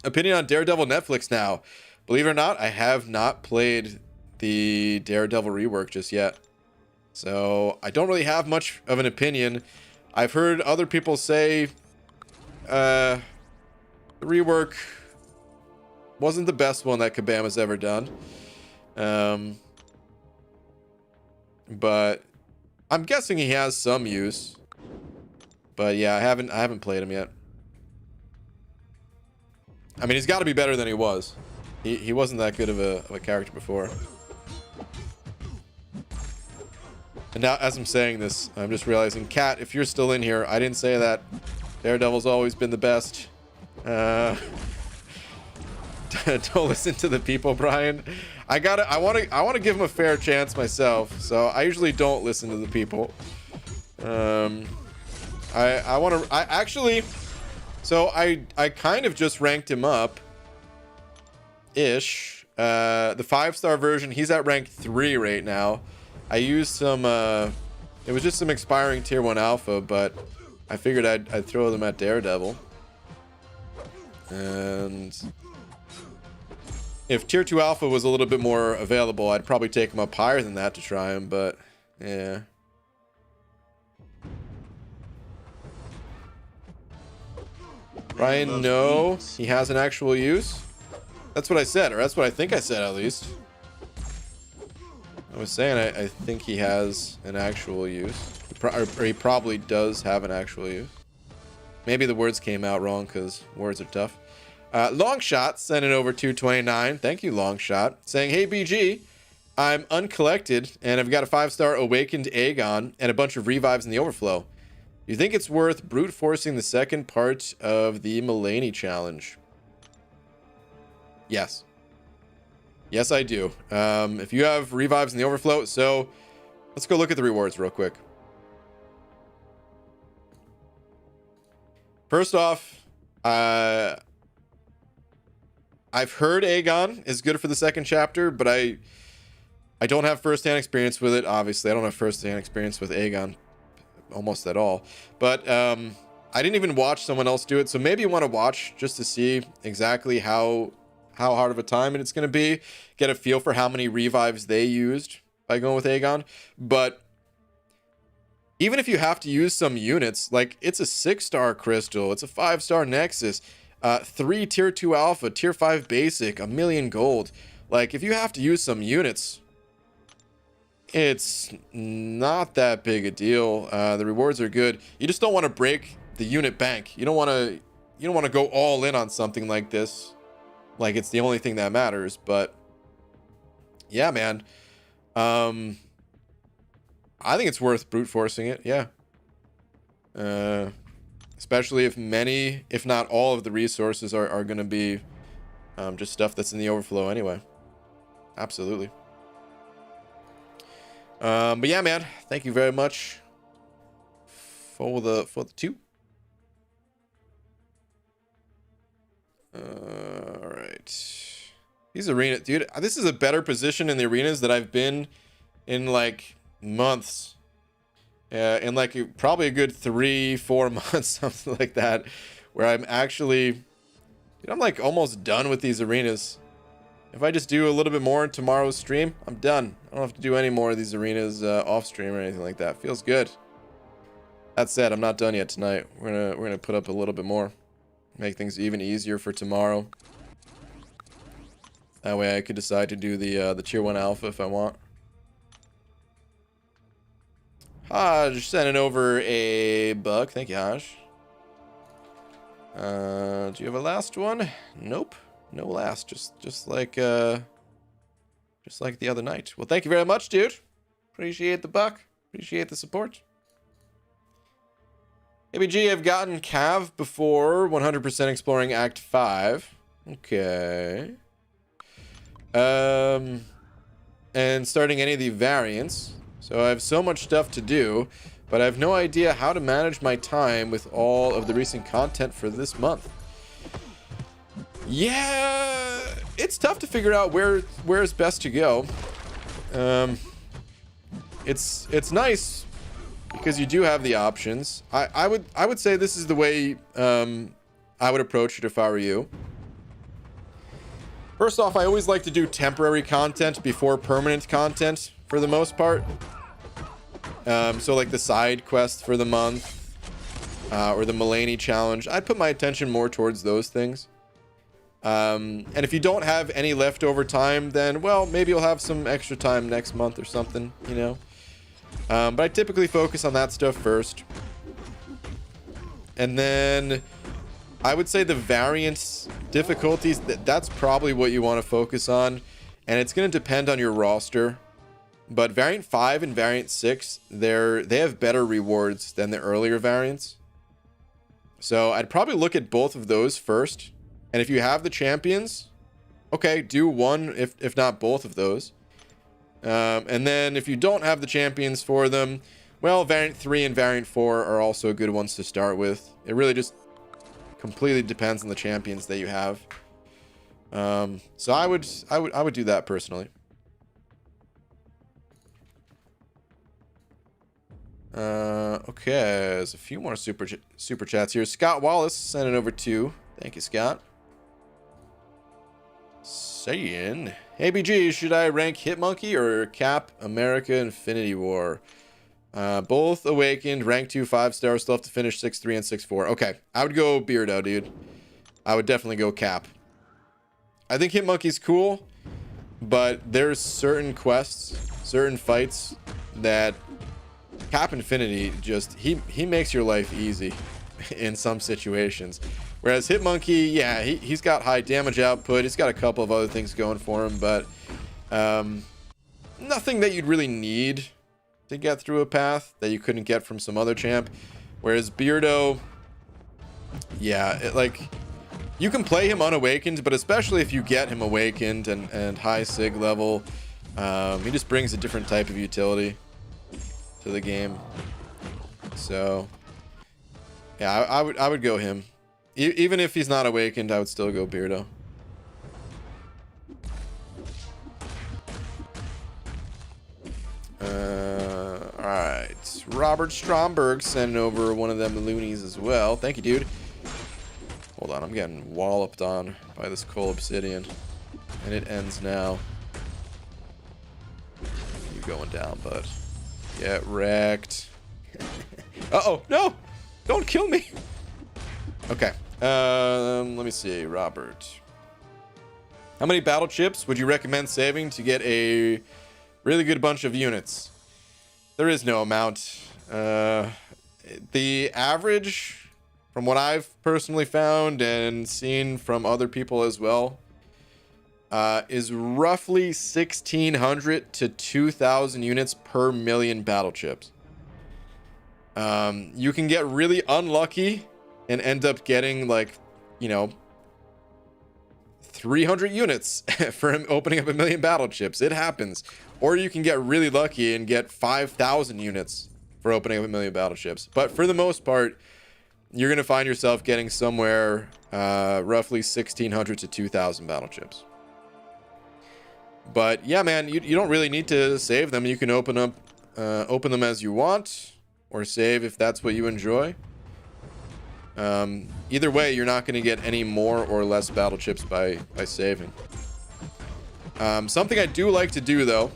Speaker 1: Opinion on Daredevil Netflix now. Believe it or not, I have not played the Daredevil rework just yet. So I don't really have much of an opinion. I've heard other people say the rework wasn't the best one that Kabam has ever done. But I'm guessing he has some use. But yeah, I haven't played him yet. I mean, he's got to be better than he was. He wasn't that good of a character before. And now, as I'm saying this, I'm just realizing, Kat, if you're still in here, I didn't say that. Daredevil's always been the best. Don't listen to the people, Brian. I want to give him a fair chance myself. So I usually don't listen to the people. So I kind of just ranked him up ish. The 5-star version, he's at rank 3 right now. I used some it was just some expiring tier 1 alpha, but I figured I'd throw them at Daredevil. And if tier 2 alpha was a little bit more available, I'd probably take him up higher than that to try him, but yeah. Ryan, no, he has an actual use. That's what I said, or that's what I think I said at least. I was saying I think he has an actual use. Or he probably does have an actual use. Maybe the words came out wrong because words are tough. Longshot sent it over 229. Thank you, Longshot. Saying, hey, BG, I'm uncollected and I've got a 5-star Awakened Aegon and a bunch of revives in the overflow. You think it's worth brute forcing the second part of the Mulaney challenge? Yes. Yes, I do. If you have revives in the overflow, so let's go look at the rewards real quick. First off, I've heard Aegon is good for the second chapter, but I don't have first-hand experience with it. Obviously, I don't have first-hand experience with Aegon almost at all. But I didn't even watch someone else do it, so maybe you want to watch just to see exactly how hard of a time it's going to be, get a feel for how many revives they used by going with Aegon. But even if you have to use some units, like it's a 6-star crystal, it's a 5-star nexus, 3 tier 2 alpha, tier 5 basic, 1,000,000 gold. Like if you have to use some units, it's not that big a deal. The rewards are good. You just don't want to break the unit bank. You don't want to go all in on something like this, like it's the only thing that matters. But yeah, man, I think it's worth brute forcing it. Yeah, especially if many, if not all, of the resources are going to be just stuff that's in the overflow anyway. Absolutely. But yeah, man, thank you very much for the 2. All right, these arena, dude, this is a better position in the arenas that I've been in like months. In like probably a good 3-4 months, something like that, where I'm actually, dude, I'm like almost done with these arenas. If I just do a little bit more in tomorrow's stream, I'm done. I don't have to do any more of these arenas off stream or anything like that. Feels good. That said, I'm not done yet tonight. We're gonna put up a little bit more, make things even easier for tomorrow. That way I could decide to do the tier 1 alpha if I want. Haj sending over a buck. Thank you, Haj. Do you have a last one? Nope. No last. Just like the other night. Well, thank you very much, dude. Appreciate the buck. Appreciate the support. ABG, I've gotten Cav before 100% exploring Act 5. Okay. And starting any of the variants. So I have so much stuff to do, but I have no idea how to manage my time with all of the recent content for this month. Yeah, it's tough to figure out where is best to go. It's nice because you do have the options. I would say this is the way I would approach it if I were you. First off, I always like to do temporary content before permanent content for the most part. So like the side quest for the month or the Mulaney challenge, I'd put my attention more towards those things. And if you don't have any leftover time, then, well, maybe you'll have some extra time next month or something, you know. But I typically focus on that stuff first. And then I would say the variance difficulties, that's probably what you want to focus on. And it's going to depend on your roster. But variant 5 and variant 6, they have better rewards than the earlier variants. So I'd probably look at both of those first. And if you have the champions, okay, do one, if not both of those. And then if you don't have the champions for them, well, variant 3 and variant 4 are also good ones to start with. It really just completely depends on the champions that you have. So I would do that personally. Okay, there's a few more super chats here. Scott Wallace sent it over 2. Thank you, Scott. Saying, hey BG, should I rank Hitmonkey or Cap America Infinity War? Both awakened, rank 2, 5-star, still have to finish 6-3 and 6-4. Okay, I would go Beardo, dude. I would definitely go Cap. I think Hitmonkey's cool, but there's certain quests, certain fights that Cap Infinity just, he makes your life easy in some situations. Whereas Hitmonkey, yeah, he's got high damage output. He's got a couple of other things going for him, but nothing that you'd really need to get through a path that you couldn't get from some other champ. Whereas Beardo, yeah, like, you can play him unawakened, but especially if you get him awakened and high sig level, he just brings a different type of utility to the game. So yeah, I would go him. Even if he's not awakened, I would still go Beardo. Alright. Robert Stromberg sending over one of them loonies as well. Thank you, dude. Hold on, I'm getting walloped on by this coal obsidian. And it ends now. You going down, bud. Get wrecked. Uh-oh, no! Don't kill me! Okay. Let me see, Robert. How many battle chips would you recommend saving to get a really good bunch of units? There is no amount. The average, from what I've personally found and seen from other people as well, is roughly 1,600 to 2,000 units per million battle chips. You can get really unlucky and end up getting, like, you know, 300 units for him opening up 1,000,000 battle chips. It happens. Or you can get really lucky and get 5,000 units for opening up 1,000,000 battle chips. But for the most part, you're going to find yourself getting somewhere roughly 1,600 to 2,000 battle chips. But yeah, man, you don't really need to save them. You can open them as you want, or save if that's what you enjoy. Either way, you're not going to get any more or less battle chips by saving. Something I do like to do though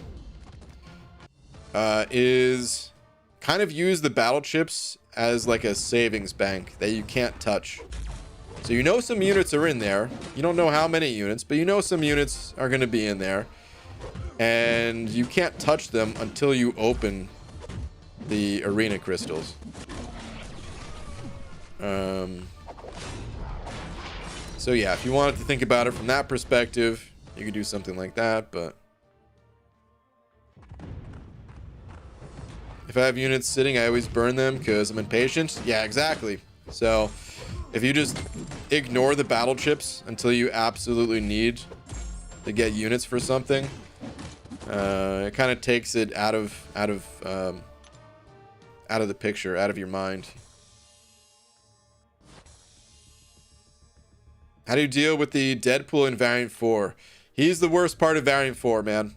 Speaker 1: is kind of use the battle chips as like a savings bank that you can't touch. So you know some units are in there. You don't know how many units, but you know some units are going to be in there. And you can't touch them until you open the arena crystals. So yeah, if you wanted to think about it from that perspective, you could do something like that, but if I have units sitting, I always burn them because I'm impatient. Yeah, exactly. So if you just ignore the battle chips until you absolutely need to get units for something, it kind of takes it out of the picture, out of your mind. How do you deal with the Deadpool in Variant 4? He's the worst part of Variant 4, man.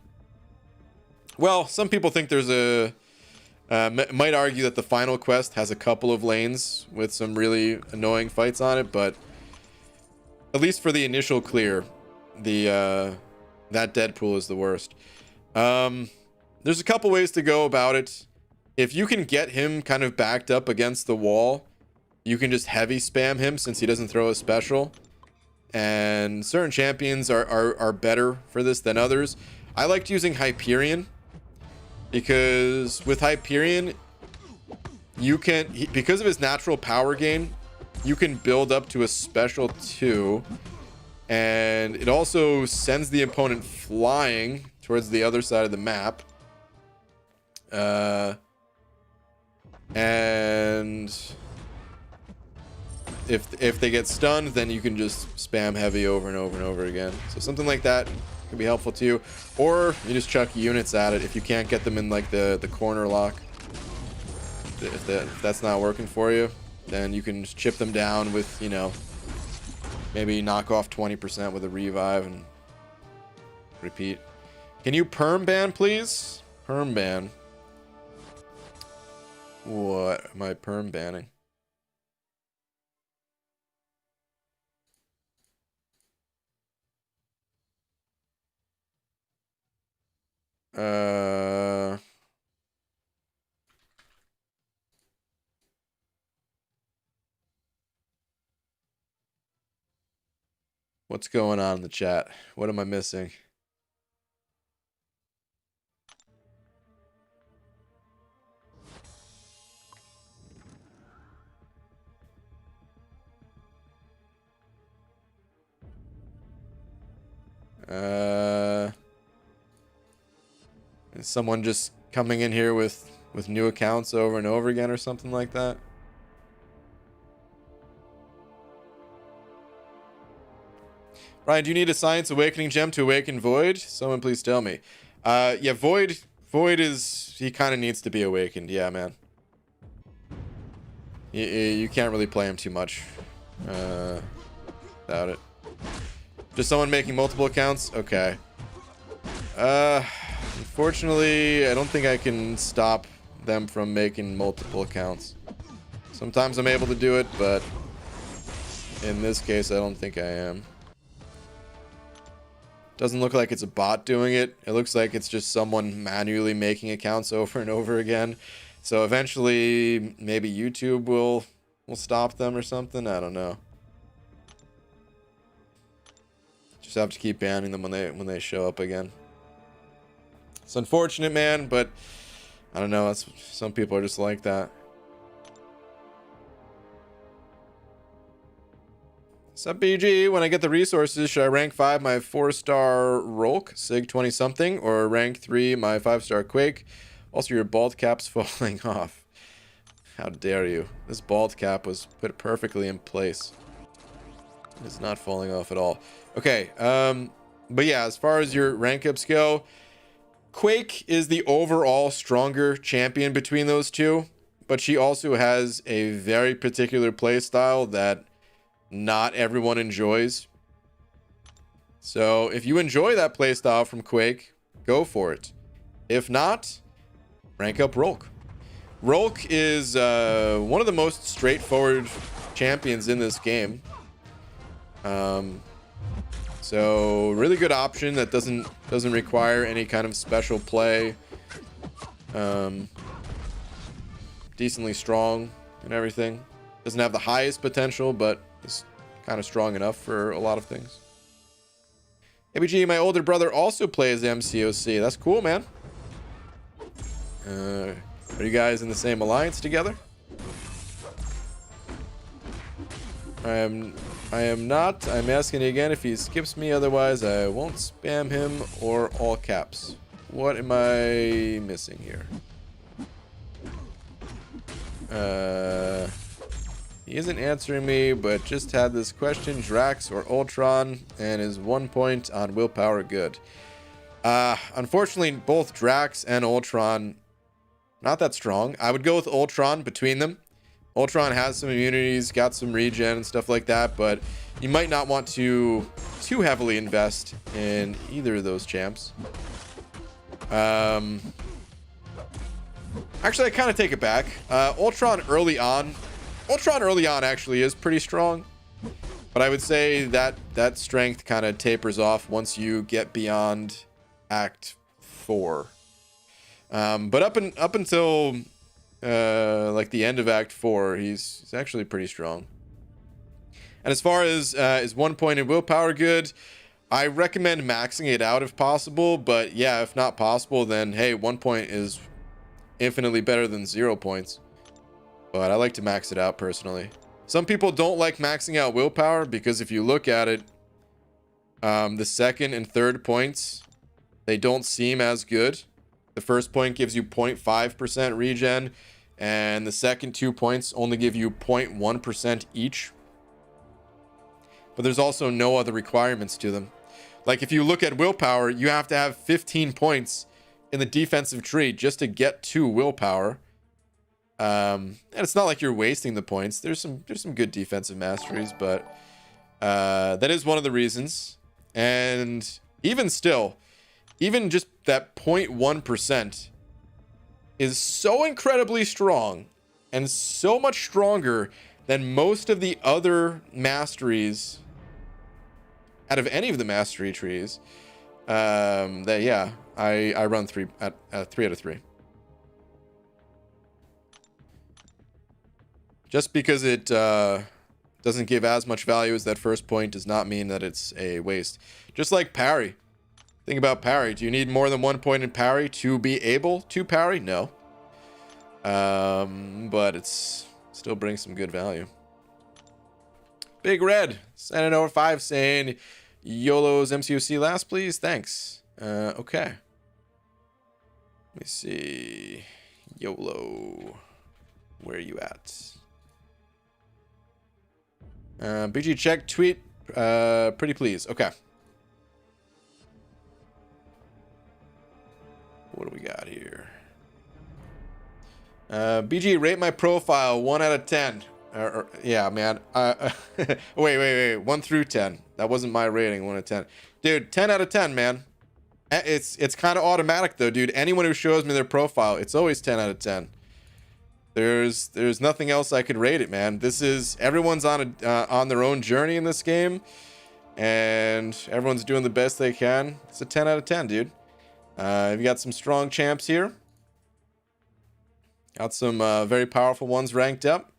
Speaker 1: Well, some people think there's a... might argue that the final quest has a couple of lanes with some really annoying fights on it, but at least for the initial clear, that Deadpool is the worst. There's a couple ways to go about it. If you can get him kind of backed up against the wall, you can just heavy spam him since he doesn't throw a special. And certain champions are better for this than others. I liked using Hyperion because with Hyperion, you can, because of his natural power gain, you can build up to a special 2, and it also sends the opponent flying towards the other side of the map. And if they get stunned, then you can just spam heavy over and over and over again. So something like that could be helpful to you, or you just chuck units at it if you can't get them in like the corner lock. If that's not working for you, then you can just chip them down with, you know, maybe knock off 20% with a revive and repeat. Can you perm ban, please? Perm ban. What am I perm banning? What's going on in the chat? What am I missing? Is someone just coming in here with new accounts over and over again or something like that? Ryan, do you need a Science Awakening gem to awaken Void? Someone please tell me. Yeah, Void is, he kind of needs to be awakened. Yeah, man. You can't really play him too much without it. Just someone making multiple accounts? Okay. Unfortunately, I don't think I can stop them from making multiple accounts. Sometimes I'm able to do it, but in this case, I don't think I am. Doesn't look like it's a bot doing it. It looks like it's just someone manually making accounts over and over again. So eventually, maybe YouTube will stop them or something. I don't know. Just have to keep banning them when they show up again. It's unfortunate, man, but I don't know. Some people are just like that. Sup, BG? When I get the resources, should I rank 5 my 4-star Rolk, Sig 20 something, or rank 3 my 5-star Quake? Also, your bald cap's falling off. How dare you? This bald cap was put perfectly in place. It's not falling off at all. Okay, but yeah, as far as your rank ups go, Quake is the overall stronger champion between those two, but she also has a very particular play style that not everyone enjoys. So if you enjoy that playstyle from Quake, go for it. If not, rank up Rolk. Rolk is one of the most straightforward champions in this game. So really good option that doesn't require any kind of special play. Decently strong and everything. Doesn't have the highest potential, but is kind of strong enough for a lot of things. ABG, my older brother also plays MCOC. That's cool, man. Are you guys in the same alliance together? I am not. I'm asking again if he skips me, otherwise I won't spam him, or all caps. What am I missing here? He isn't answering me, but just had this question: Drax or Ultron, and is 1 point on willpower good? Unfortunately, both Drax and Ultron not that strong. I would go with Ultron between them. Ultron has some immunities, got some regen and stuff like that, but you might not want to too heavily invest in either of those champs. Actually, I kind of take it back. Ultron early on actually is pretty strong, but I would say that strength kind of tapers off once you get beyond Act 4. But up until like the end of Act 4, he's actually pretty strong. And as far as is 1 point in willpower good, I recommend maxing it out if possible. But yeah, if not possible, then hey, 1 point is infinitely better than 0 points. But I like to max it out personally. Some people don't like maxing out willpower because if you look at it, the second and third points, they don't seem as good. The first point gives you 0.5% regen, and the second 2 points only give you 0.1% each. But there's also no other requirements to them. Like if you look at willpower, you have to have 15 points in the defensive tree just to get to willpower. And it's not like you're wasting the points. There's some good defensive masteries, but that is one of the reasons. And even still, even just that 0.1% is so incredibly strong and so much stronger than most of the other masteries out of any of the mastery trees. That yeah, I run 3 out of 3. Just because it doesn't give as much value as that first point does not mean that it's a waste. Just like parry. Think about parry. Do you need more than 1 point in parry to be able to parry? No. But it's still brings some good value. Big Red, sending over 5 saying, YOLO's MCOC last, please. Thanks. Okay. Let me see. YOLO. Where are you at? BG check tweet. Pretty please. Okay. What do we got here? BG, rate my profile 1 out of 10. Yeah, man. Wait. 1 through 10. That wasn't my rating. 1 out of 10. Dude, 10 out of 10, man. It's kind of automatic though, dude. Anyone who shows me their profile, it's always 10 out of 10. There's nothing else I could rate it, man. This is everyone's on their own journey in this game, and everyone's doing the best they can. It's a 10 out of 10, dude. We've got some strong champs here. Got some very powerful ones ranked up.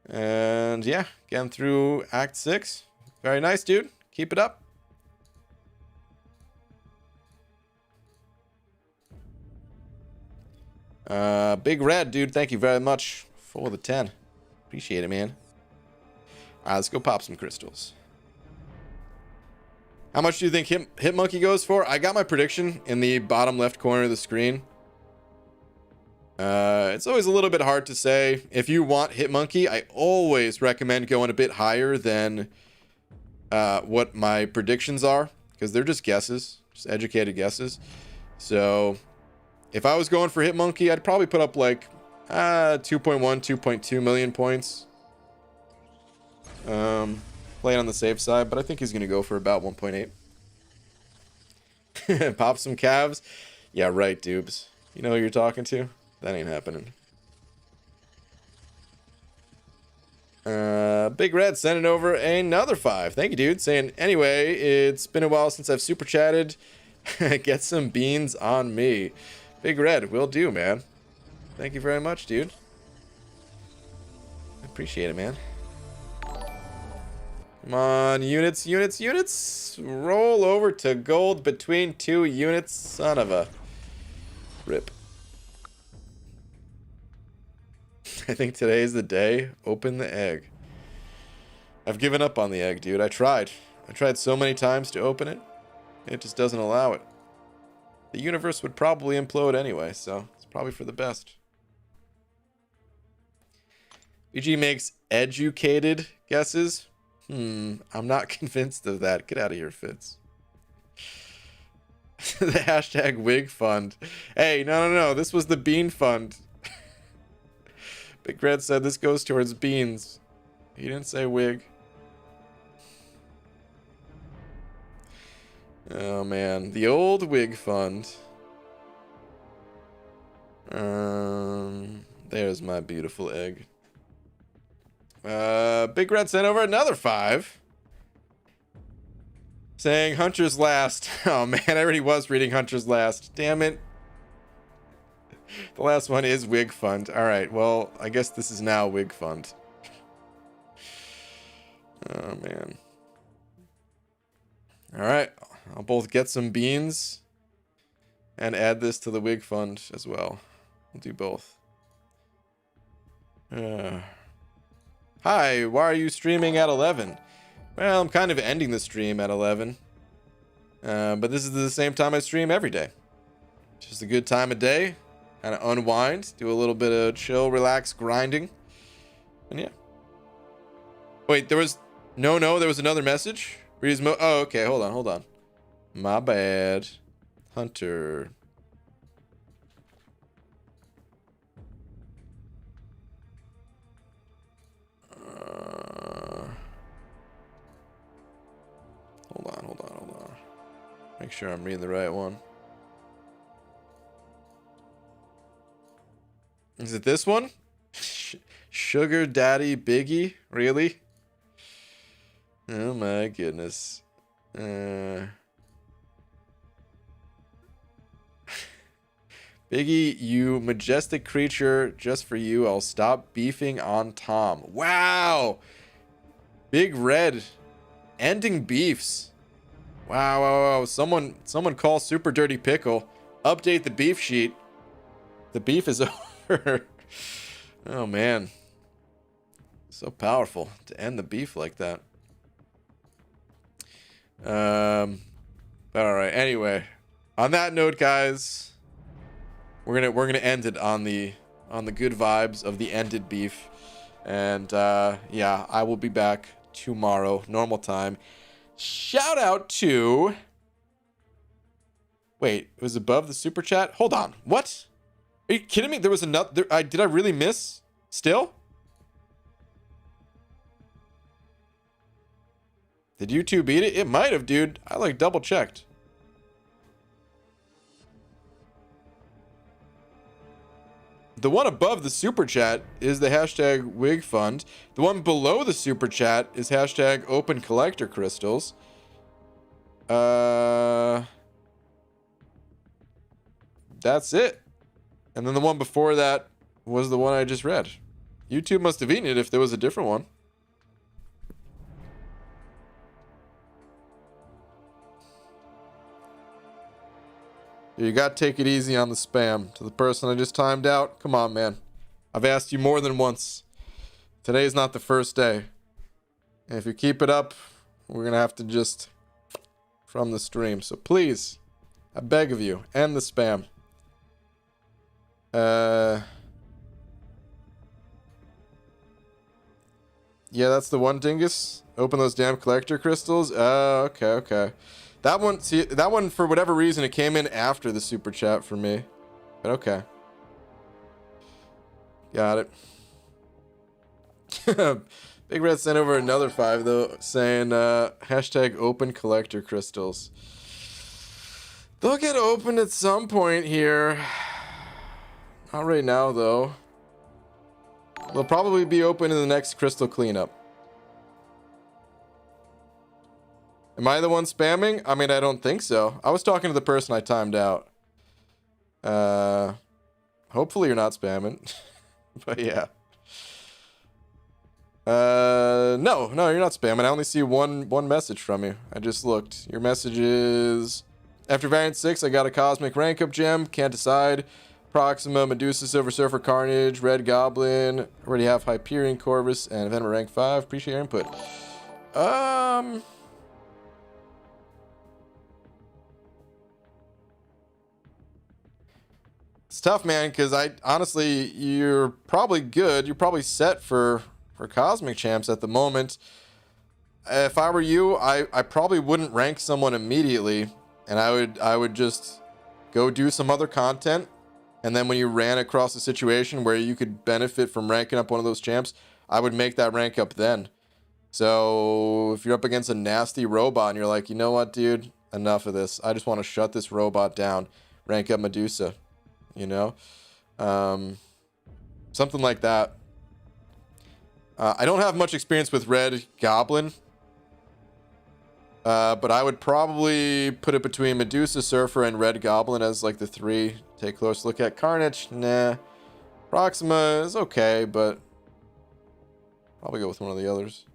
Speaker 1: And yeah, getting through Act 6. Very nice, dude. Keep it up. Big Red, dude. Thank you very much for the 10. Appreciate it, man. All right, let's go pop some crystals. How much do you think Hitmonkey goes for? I got my prediction in the bottom left corner of the screen. It's always a little bit hard to say. If you want Hitmonkey, I always recommend going a bit higher than what my predictions are, because they're just guesses, just educated guesses. So if I was going for Hitmonkey, I'd probably put up like 2.1, 2.2 million points. Playing on the safe side, but I think he's going to go for about 1.8. Pop some calves. Yeah, right, dubes. You know who you're talking to? That ain't happening. Big Red sending over another 5. Thank you, dude. Saying, anyway, it's been a while since I've super chatted. Get some beans on me. Big Red, will do, man. Thank you very much, dude. I appreciate it, man. Come on, units, units, units. Roll over to gold between 2 units. Son of a rip. I think today's the day. Open the egg. I've given up on the egg, dude. I tried. I tried so many times to open it. It just doesn't allow it. The universe would probably implode anyway, so it's probably for the best. BG makes educated guesses. I'm not convinced of that. Get out of here, Fitz. The hashtag wig fund. Hey, no. This was the bean fund. Big Red said this goes towards beans. He didn't say wig. Oh, man. The old wig fund. There's my beautiful egg. Big Red sent over another 5. Saying Hunter's Last. Oh, man. I already was reading Hunter's Last. Damn it. The last one is Wig Fund. Alright, well, I guess this is now Wig Fund. Oh, man. Alright, I'll both get some beans and add this to the Wig Fund as well. We'll do both. Hi, why are you streaming at 11? Well, I'm kind of ending the stream at 11. But this is the same time I stream every day. Just a good time of day. Kind of unwind, do a little bit of chill, relax, grinding. And yeah. Wait, there was... No, there was another message? Oh, okay, hold on. My bad. Hunter. Hold on. Make sure I'm reading the right one. Is it this one? Sugar Daddy Biggie? Really? Oh my goodness. Biggie, you majestic creature, just for you, I'll stop beefing on Tom. Wow! Big Red. Ending beefs. Wow. Someone call Super Dirty Pickle. Update the beef sheet. The beef is over. Oh, man. So powerful to end the beef like that. But all right. Anyway, on that note, guys, we're gonna end it on the good vibes of the ended beef, and yeah, I will be back tomorrow, normal time. Shout out to. Wait, it was above the super chat. Hold on, what? Are you kidding me? There was another. Did I really miss? Still? Did YouTube beat it? It might have, dude. I like double checked. The one above the super chat is the hashtag wig fund. The one below the super chat is hashtag open collector crystals. That's it. And then the one before that was the one I just read. YouTube must have eaten it if there was a different one. You gotta take it easy on the spam. To the person I just timed out, come on, man. I've asked you more than once. Today's not the first day. And if you keep it up, we're gonna have to just from the stream. So please, I beg of you, end the spam. Yeah, that's the one, Dingus. Open those damn collector crystals. Okay. That one, see, that one, for whatever reason, it came in after the super chat for me. But okay. Got it. Big Red sent over another 5, though, saying, hashtag open collector crystals. They'll get opened at some point here. Not right now, though. They'll probably be open in the next crystal cleanup. Am I the one spamming? I mean, I don't think so. I was talking to the person I timed out. Hopefully you're not spamming. But yeah. No, you're not spamming. I only see one message from you. I just looked. Your message is... After Variant 6, I got a Cosmic Rank Up Gem. Can't decide. Proxima, Medusa, Silver Surfer, Carnage, Red Goblin. Already have Hyperion, Corvus, and Venom Rank 5. Appreciate your input. It's tough, man, because honestly, you're probably good. You're probably set for Cosmic Champs at the moment. If I were you, I probably wouldn't rank someone immediately, and I would just go do some other content, and then when you ran across a situation where you could benefit from ranking up one of those champs, I would make that rank up then. So if you're up against a nasty robot and you're like, you know what, dude, enough of this. I just want to shut this robot down. Rank up Medusa. You know, something like that. I don't have much experience with Red Goblin, but I would probably put it between Medusa, Surfer, and Red Goblin as like the three. Take a close look at Carnage. Nah. Proxima is okay, but probably go with one of the others.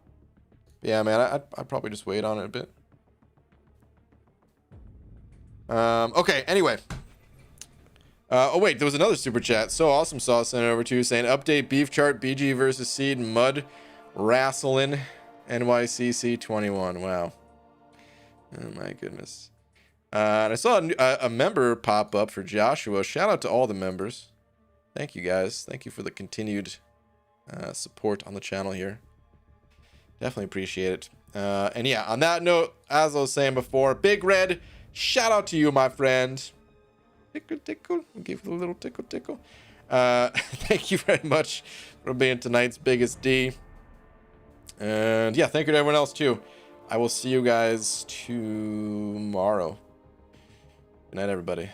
Speaker 1: But yeah, man, I'd probably just wait on it a bit. Okay, anyway. Oh wait, there was another super chat. So awesome sauce sent over to saying update beef chart BG versus Seed Mud Wrestling NYCC 21. Wow. Oh my goodness. And I saw a member pop up for Joshua. Shout out to all the members. Thank you guys. Thank you for the continued support on the channel here. Definitely appreciate it. And yeah, on that note, as I was saying before, Big Red, shout out to you, my friend. Tickle, tickle. We'll give you a little tickle, tickle. Thank you very much for being tonight's biggest D. And yeah, thank you to everyone else too. I will see you guys tomorrow. Good night, everybody.